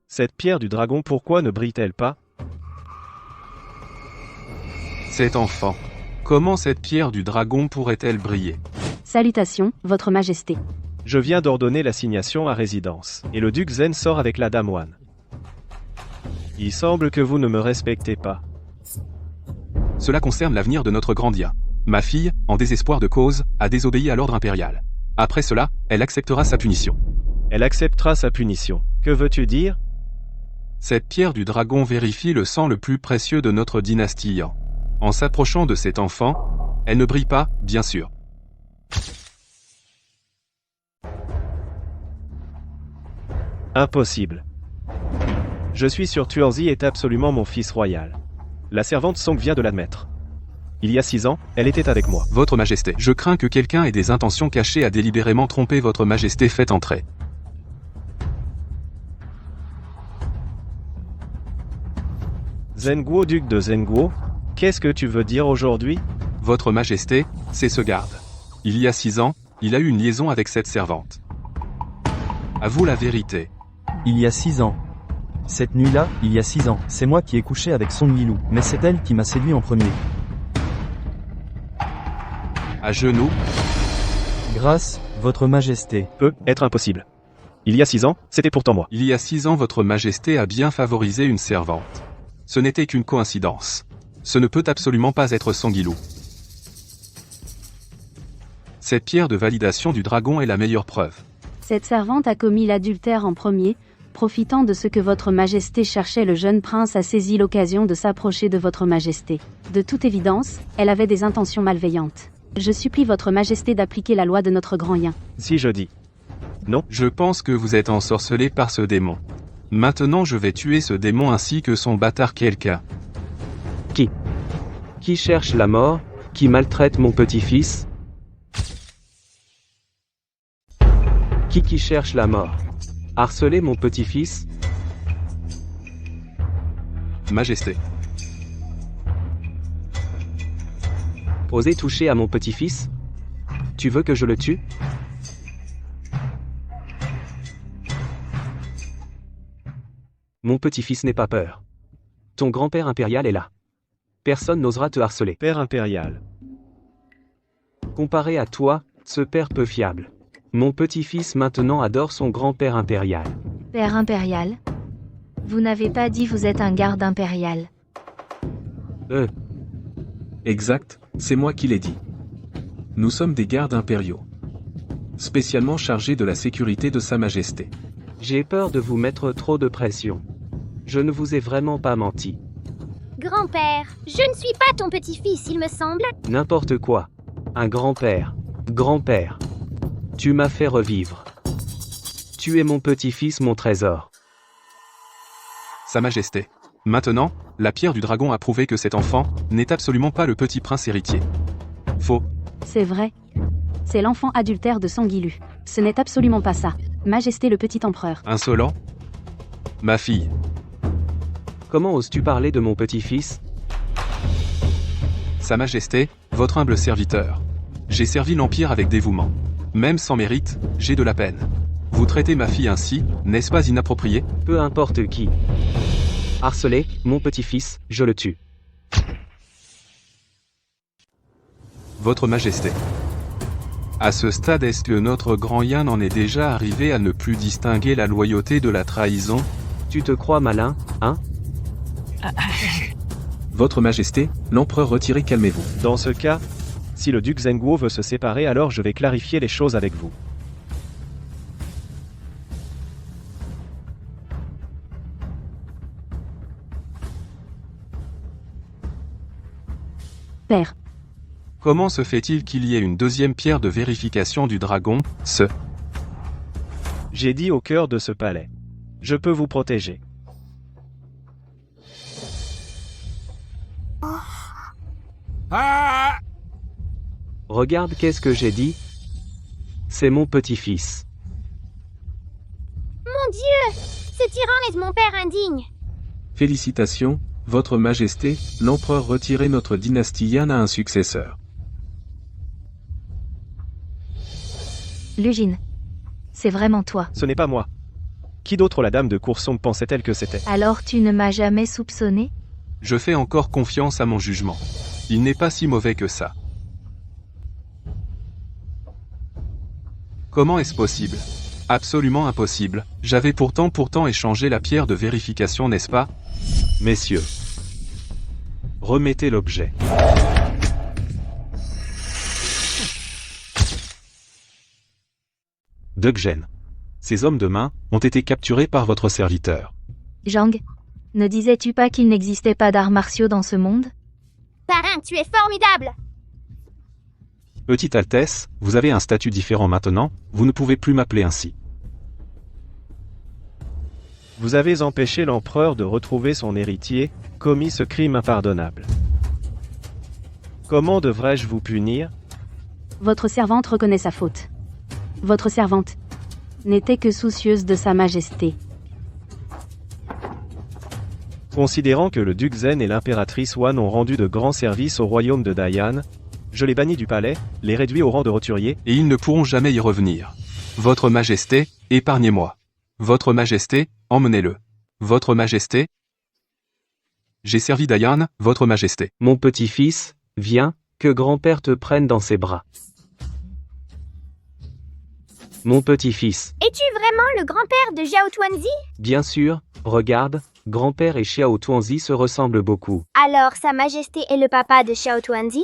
Cette pierre du dragon, pourquoi ne brille-t-elle pas? Cet enfant. Comment cette pierre du dragon pourrait-elle briller? Salutations, Votre Majesté. Je viens d'ordonner l'assignation à résidence, et le duc Zen sort avec la dame Wan. Il semble que vous ne me respectez pas. Cela concerne l'avenir de notre grand dia. Ma fille, en désespoir de cause, a désobéi à l'ordre impérial. Après cela, elle acceptera sa punition. Elle acceptera sa punition. Que veux-tu dire? Cette pierre du dragon vérifie le sang le plus précieux de notre dynastie Yan. En s'approchant de cet enfant, elle ne brille pas, bien sûr. Impossible. Je suis sûr Tuanzi est absolument mon fils royal. La servante Song vient de l'admettre. Il y a 6 ans, elle était avec moi. Votre Majesté, je crains que quelqu'un ait des intentions cachées à délibérément tromper Votre Majesté. Faites entrer. Zhenguo, duc de Zhenguo, qu'est-ce que tu veux dire aujourd'hui? Votre Majesté, c'est ce garde. Il y a 6 ans, il a eu une liaison avec cette servante. À vous la vérité. Il y a 6 ans. Cette nuit-là, il y a 6 ans, c'est moi qui ai couché avec Song Yilu, mais c'est elle qui m'a séduit en premier. À genoux. Grâce, Votre Majesté. Peut être impossible. Il y a 6 ans, c'était pourtant moi. Il y a 6 ans, Votre Majesté a bien favorisé une servante. Ce n'était qu'une coïncidence. Ce ne peut absolument pas être Song Yilu. Cette pierre de validation du dragon est la meilleure preuve. Cette servante a commis l'adultère en premier, profitant de ce que Votre Majesté cherchait. Le jeune prince a saisi l'occasion de s'approcher de Votre Majesté. De toute évidence, elle avait des intentions malveillantes. Je supplie Votre Majesté d'appliquer la loi de notre grand Yin. Si je dis non, je pense que vous êtes ensorcelé par ce démon. Maintenant je vais tuer ce démon ainsi que son bâtard quelqu'un. Qui cherche la mort? Qui maltraite mon petit-fils? Qui cherche la mort? Harceler mon petit-fils? Majesté. Oser toucher à mon petit-fils? Tu veux que je le tue? Mon petit-fils n'ait pas peur. Ton grand-père impérial est là. Personne n'osera te harceler. père impérial. Comparé à toi, ce père peu fiable. Mon petit-fils maintenant adore son grand-père impérial. Père impérial? Vous n'avez pas dit vous êtes un garde impérial. Exact, c'est moi qui l'ai dit. Nous sommes des gardes impériaux. Spécialement chargés de la sécurité de Sa Majesté. J'ai peur de vous mettre trop de pression. Je ne vous ai vraiment pas menti. Grand-père, je ne suis pas ton petit-fils, il me semble. N'importe quoi. Un grand-père. Grand-père. Tu m'as fait revivre. Tu es mon petit-fils, mon trésor. Sa Majesté. Maintenant, la pierre du dragon a prouvé que cet enfant n'est absolument pas le petit prince héritier. Faux. C'est vrai. C'est l'enfant adultère de Song Yilu. Ce n'est absolument pas ça. Majesté le petit empereur. Insolent. Ma fille. Comment oses-tu parler de mon petit-fils? Sa Majesté, votre humble serviteur. J'ai servi l'Empire avec dévouement. Même sans mérite, j'ai de la peine. Vous traitez ma fille ainsi, n'est-ce pas inapproprié? Peu importe qui. Harceler, mon petit-fils, je le tue. Votre Majesté. À ce stade, est-ce que notre grand Yin en est déjà arrivé à ne plus distinguer la loyauté de la trahison? Tu te crois malin, hein? Votre Majesté, l'empereur retiré, calmez-vous. Dans ce cas, si le duc Zhenguo veut se séparer, alors je vais clarifier les choses avec vous. Père, Comment se fait-il qu'il y ait une deuxième pierre de vérification du dragon, J'ai dit au cœur de ce palais. Je peux vous protéger. Regarde qu'est-ce que j'ai dit. C'est mon petit-fils. Mon Dieu! Ce tyran est mon père indigne. Félicitations, Votre Majesté, l'empereur retiré, notre dynastie Yan a un successeur. Lugine. C'est vraiment toi. Ce n'est pas moi. Qui d'autre la dame de Coursong pensait-elle que c'était? Alors tu ne m'as jamais soupçonné? Je fais encore confiance à mon jugement. Il n'est pas si mauvais que ça. Comment est-ce possible? Absolument impossible. J'avais pourtant échangé la pierre de vérification, n'est-ce pas? Messieurs, remettez l'objet. Duggen. Ces hommes de main ont été capturés par votre serviteur. Zhang, ne disais-tu pas qu'il n'existait pas d'arts martiaux dans ce monde? Parrain, tu es formidable. Petite Altesse, vous avez un statut différent maintenant, vous ne pouvez plus m'appeler ainsi. Vous avez empêché l'empereur de retrouver son héritier, commis ce crime impardonnable. Comment devrais-je vous punir? votre servante reconnaît sa faute. Votre servante n'était que soucieuse de sa majesté. Considérant que le duc Zen et l'impératrice Wan ont rendu de grands services au royaume de Dayan, je les bannis du palais, les réduis au rang de roturier, Et ils ne pourront jamais y revenir. Votre Majesté, épargnez-moi. Votre Majesté, emmenez-le. Votre Majesté. J'ai servi Dayan, Votre Majesté. Mon petit-fils, viens, que grand-père te prenne dans ses bras. Mon petit-fils, Es-tu vraiment le grand-père de Zhao Tuanzi? bien sûr, regarde, grand-père et Xiao Tuanzi se ressemblent beaucoup. Alors, Sa Majesté est le papa de Zhao Tuanzi?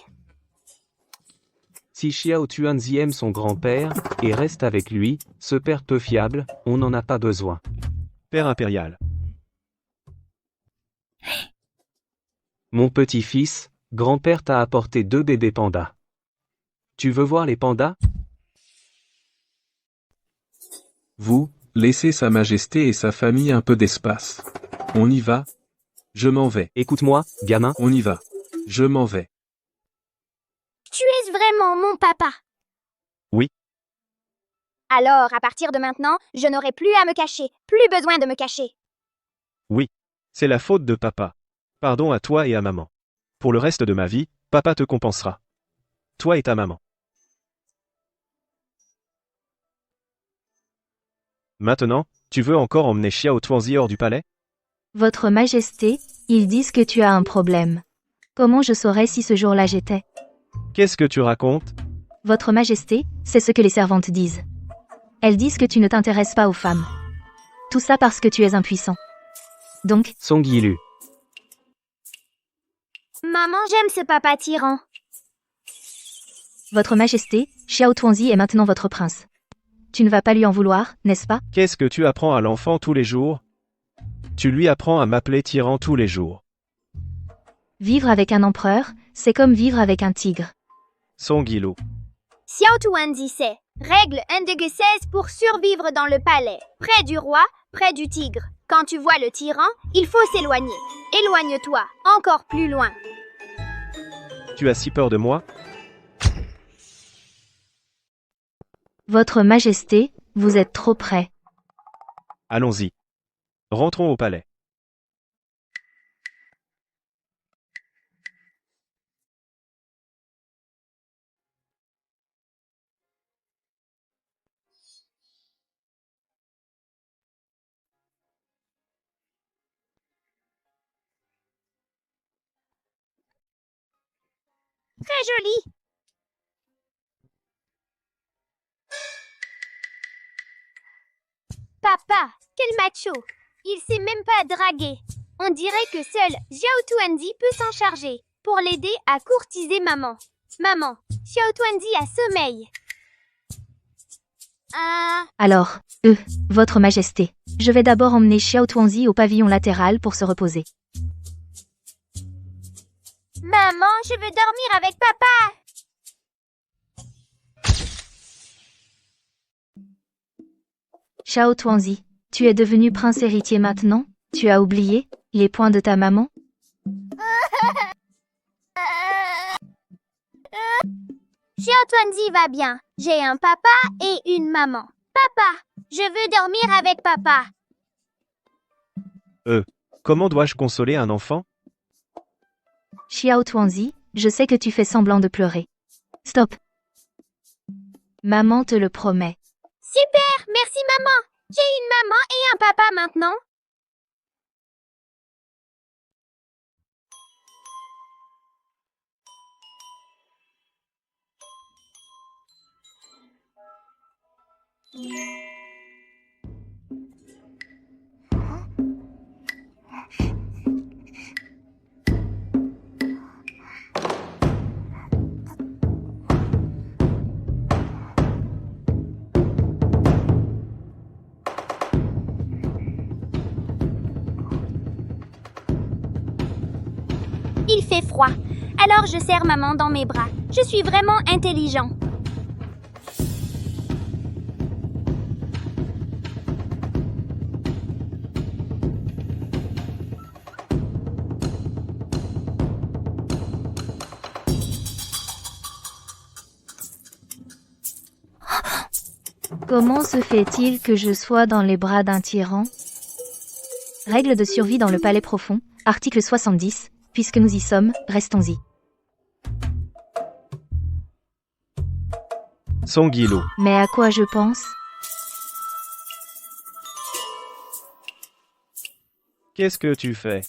Si Xiao Tuanzi aime son grand-père, et reste avec lui, ce père peu fiable, on n'en a pas besoin. père impérial. Mon petit-fils, grand-père t'a apporté 2 bébés pandas. Tu veux voir les pandas? Vous, laissez Sa Majesté et sa famille un peu d'espace. On y va? Je m'en vais. Écoute-moi, gamin. On y va. Je m'en vais. Tu es vraiment mon papa? Oui. Alors, à partir de maintenant, je n'aurai plus à me cacher, plus besoin de me cacher. Oui. C'est la faute de papa. Pardon à toi et à maman. Pour le reste de ma vie, papa te compensera. Toi et ta maman. Maintenant, tu veux encore emmener Xiao Tuanzi hors du palais? Votre Majesté, ils disent que tu as un problème. Comment je saurais si ce jour-là j'étais? Qu'est-ce que tu racontes? Votre Majesté, c'est ce que les servantes disent. Elles disent que tu ne t'intéresses pas aux femmes. Tout ça parce que tu es impuissant. Donc, Song Yilu. Maman, j'aime ce papa tyran. Votre Majesté, Xiao Tuanzi est maintenant votre prince. Tu ne vas pas lui en vouloir, n'est-ce pas? Qu'est-ce que tu apprends à l'enfant tous les jours? Tu lui apprends à m'appeler tyran tous les jours. Vivre avec un empereur, c'est comme vivre avec un tigre. Song Yilu. Xiao Tuanzi sait. Règle 1-16 pour survivre dans le palais. Près du roi, près du tigre. Quand tu vois le tyran, il faut s'éloigner. Éloigne-toi, encore plus loin. Tu as si peur de moi? Votre Majesté, vous êtes trop près. Allons-y. Rentrons au palais. Très joli. Papa, quel macho. Il sait même pas draguer. On dirait que seul Xiao Tuanzi peut s'en charger. Pour l'aider à courtiser maman. Maman, Xiao Tuanzi a sommeil. Alors, Votre Majesté. Je vais d'abord emmener Xiao Tuanzi au pavillon latéral pour se reposer. Maman, je veux dormir avec papa. Xiao Tuanzi, tu es devenu prince héritier maintenant? Tu as oublié les points de ta maman? Xiao Tuanzi va bien. J'ai un papa et une maman. Papa, je veux dormir avec papa. Comment dois-je consoler un enfant? Xiao Tuanzi, je sais que tu fais semblant de pleurer. Stop. Maman te le promet. Super, merci maman. J'ai une maman et un papa maintenant. Il fait froid. Alors je serre maman dans mes bras. Je suis vraiment intelligent. Comment se fait-il que je sois dans les bras d'un tyran? Règle de survie dans le palais profond, article 70. Puisque nous y sommes, restons-y. Song Yilou. Mais à quoi je pense? Qu'est-ce que tu fais?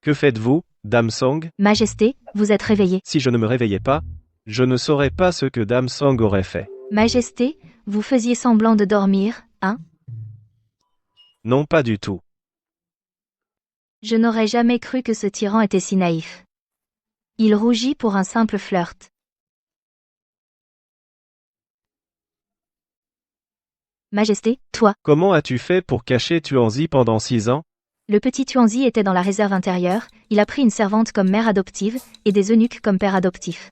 Que faites-vous, Dame Song? Majesté, vous êtes réveillée. Si je ne me réveillais pas, je ne saurais pas ce que Dame Song aurait fait. Majesté, vous faisiez semblant de dormir, hein? Non, pas du tout. Je n'aurais jamais cru que ce tyran était si naïf. Il rougit pour un simple flirt. Majesté, toi. Comment as-tu fait pour cacher Tuanzi pendant 6 ans? Le petit Tuanzi était dans la réserve intérieure, il a pris une servante comme mère adoptive, et des eunuques comme père adoptif.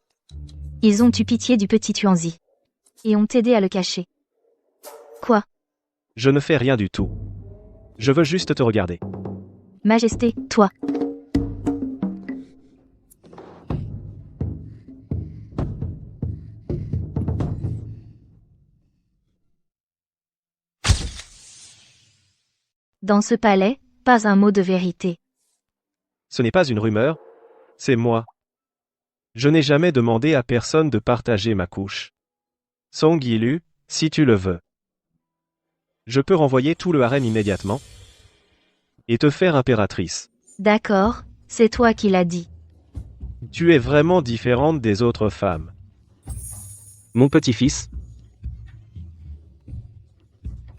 Ils ont eu pitié du petit Tuanzi. Et ont aidé à le cacher. Quoi? Je ne fais rien du tout. Je veux juste te regarder. Majesté, toi. Dans ce palais, pas un mot de vérité. Ce n'est pas une rumeur, c'est moi. Je n'ai jamais demandé à personne de partager ma couche. Song Yilu, si tu le veux. Je peux renvoyer tout le harem immédiatement et te faire impératrice. D'accord, c'est toi qui l'as dit. Tu es vraiment différente des autres femmes. Mon petit-fils.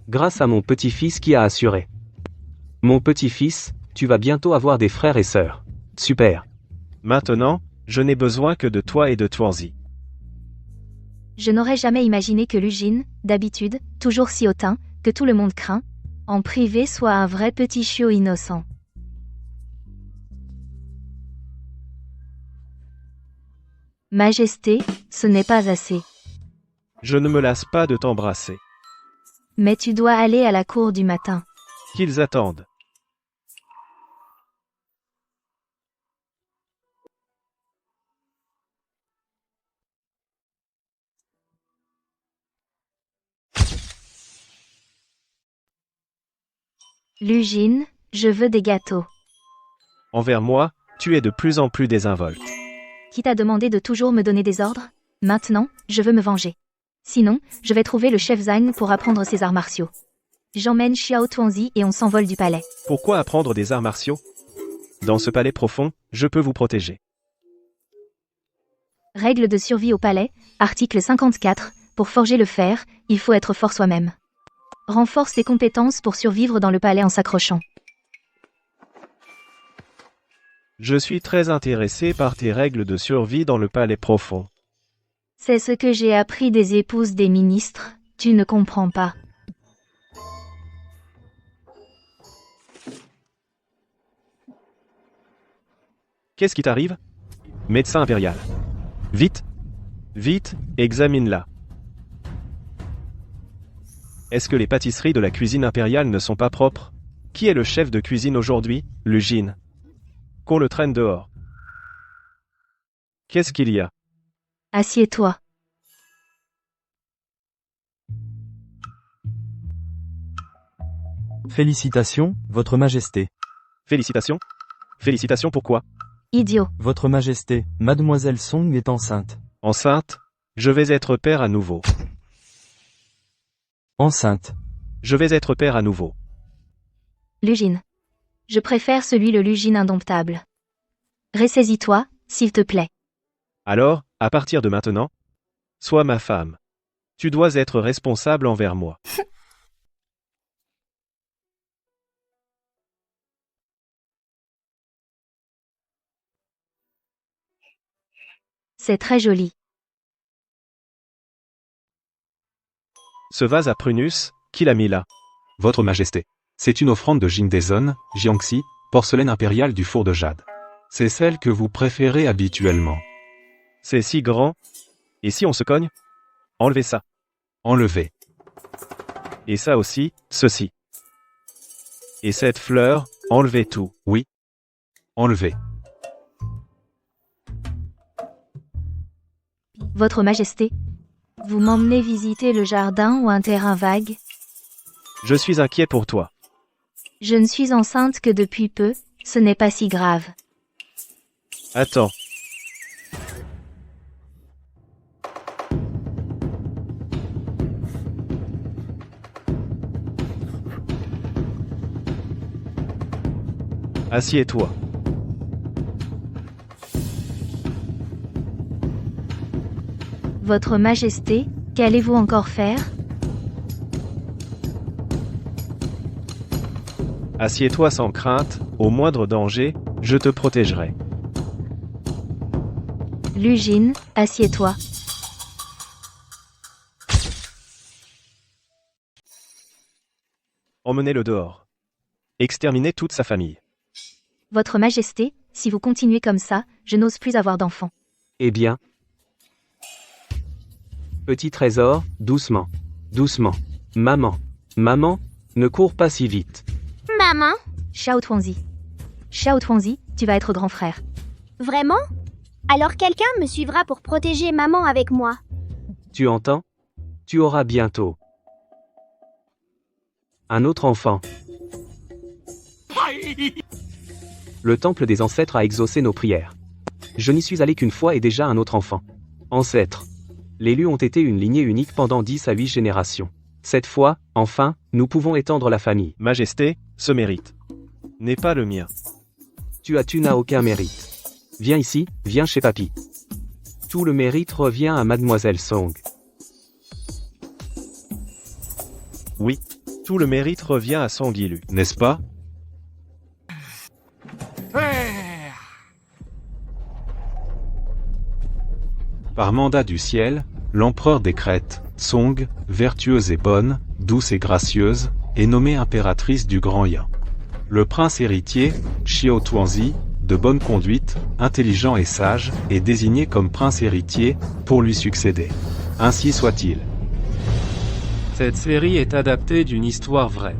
Grâce à mon petit-fils qui a assuré. Mon petit-fils, tu vas bientôt avoir des frères et sœurs. Super. Maintenant, je n'ai besoin que de toi et de Tuanzi. Je n'aurais jamais imaginé que Lujin, d'habitude, toujours si hautain, que tout le monde craint, en privé soit un vrai petit chiot innocent. Majesté, ce n'est pas assez. Je ne me lasse pas de t'embrasser. Mais tu dois aller à la cour du matin. Qu'ils attendent. Lujin, je veux des gâteaux. Envers moi, tu es de plus en plus désinvolte. Qui t'a demandé de toujours me donner des ordres? Maintenant, je veux me venger. Sinon, je vais trouver le chef Zhang pour apprendre ses arts martiaux. J'emmène Xiao Tuanzi et on s'envole du palais. Pourquoi apprendre des arts martiaux? Dans ce palais profond, je peux vous protéger. Règle de survie au palais, article 54. Pour forger le fer, il faut être fort soi-même. Renforce tes compétences pour survivre dans le palais en s'accrochant. Je suis très intéressé par tes règles de survie dans le palais profond. C'est ce que j'ai appris des épouses des ministres, tu ne comprends pas. Qu'est-ce qui t'arrive? Médecin impérial. Vite! Vite, examine-la. Est-ce que les pâtisseries de la cuisine impériale ne sont pas propres? Qui est le chef de cuisine aujourd'hui? Lugine. Qu'on le traîne dehors. Qu'est-ce qu'il y a? Assieds-toi. Félicitations, Votre Majesté. Félicitations? Félicitations pourquoi? Idiot. Votre Majesté, Mademoiselle Song est enceinte. Enceinte? Je vais être père à nouveau. Enceinte. Je vais être père à nouveau. Lugine. Je préfère celui le Lugine indomptable. Ressaisis-toi, s'il te plaît. Alors, à partir de maintenant, sois ma femme. Tu dois être responsable envers moi. C'est très joli. Ce vase à prunus, qui l'a mis là? Votre Majesté. C'est une offrande de Jingdezon, Jiangxi, porcelaine impériale du four de jade. C'est celle que vous préférez habituellement. C'est si grand. Et si on se cogne? Enlevez ça. Enlevez. Et ça aussi, ceci. Et cette fleur, enlevez tout. Oui. Enlevez. Votre Majesté, vous m'emmenez visiter le jardin ou un terrain vague? Je suis inquiet pour toi. Je ne suis enceinte que depuis peu, ce n'est pas si grave. Attends. Assieds-toi. Votre Majesté, qu'allez-vous encore faire? Assieds-toi sans crainte, au moindre danger, je te protégerai. Lugine, assieds-toi. Emmenez-le dehors. Exterminez toute sa famille. Votre Majesté, si vous continuez comme ça, je n'ose plus avoir d'enfants. Eh bien. Petit trésor, doucement. Doucement. Maman. Maman, ne cours pas si vite. Maman? Xiao Tuanzi. Xiao Tuanzi, tu vas être grand frère. Vraiment? Alors quelqu'un me suivra pour protéger maman avec moi. Tu entends? Tu auras bientôt un autre enfant. Le temple des ancêtres a exaucé nos prières. Je n'y suis allé qu'une fois et déjà un autre enfant. Ancêtres. Les Lus ont été une lignée unique pendant 10 à 8 générations. Cette fois, enfin, nous pouvons étendre la famille. Majesté, ce mérite n'est pas le mien. Tu n'as aucun mérite. Viens ici, viens chez papy. Tout le mérite revient à Mademoiselle Song. Oui, tout le mérite revient à Song Yilu. N'est-ce pas? Par mandat du ciel, l'empereur décrète, Song, vertueuse et bonne, douce et gracieuse, est nommée impératrice du Grand Yan. Le prince héritier, Xiao Tuanzi, de bonne conduite, intelligent et sage, est désigné comme prince héritier, pour lui succéder. Ainsi soit-il. Cette série est adaptée d'une histoire vraie.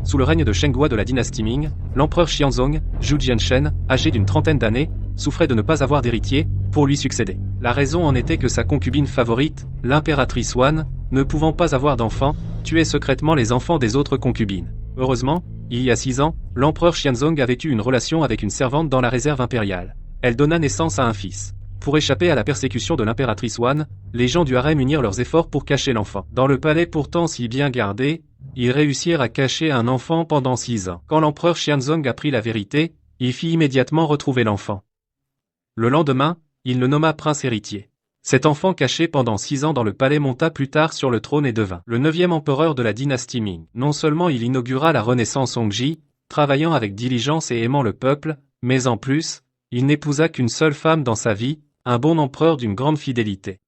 Sous le règne de Shengguo de la dynastie Ming, l'empereur Xianzong, Zhu Jianshen, âgé d'une trentaine d'années, souffrait de ne pas avoir d'héritier, pour lui succéder. La raison en était que sa concubine favorite, l'impératrice Wan, ne pouvant pas avoir d'enfants, tuait secrètement les enfants des autres concubines. Heureusement, il y a 6 ans, l'empereur Xianzong avait eu une relation avec une servante dans la réserve impériale. Elle donna naissance à un fils. Pour échapper à la persécution de l'impératrice Wan, les gens du harem unirent leurs efforts pour cacher l'enfant. Dans le palais pourtant si bien gardé, ils réussirent à cacher un enfant pendant 6 ans. Quand l'empereur Xianzong apprit la vérité, il fit immédiatement retrouver l'enfant. Le lendemain, il le nomma prince héritier. Cet enfant caché pendant 6 ans dans le palais monta plus tard sur le trône et devint le 9e empereur de la dynastie Ming. Non seulement il inaugura la renaissance Hongji, travaillant avec diligence et aimant le peuple, mais en plus, il n'épousa qu'une seule femme dans sa vie, un bon empereur d'une grande fidélité.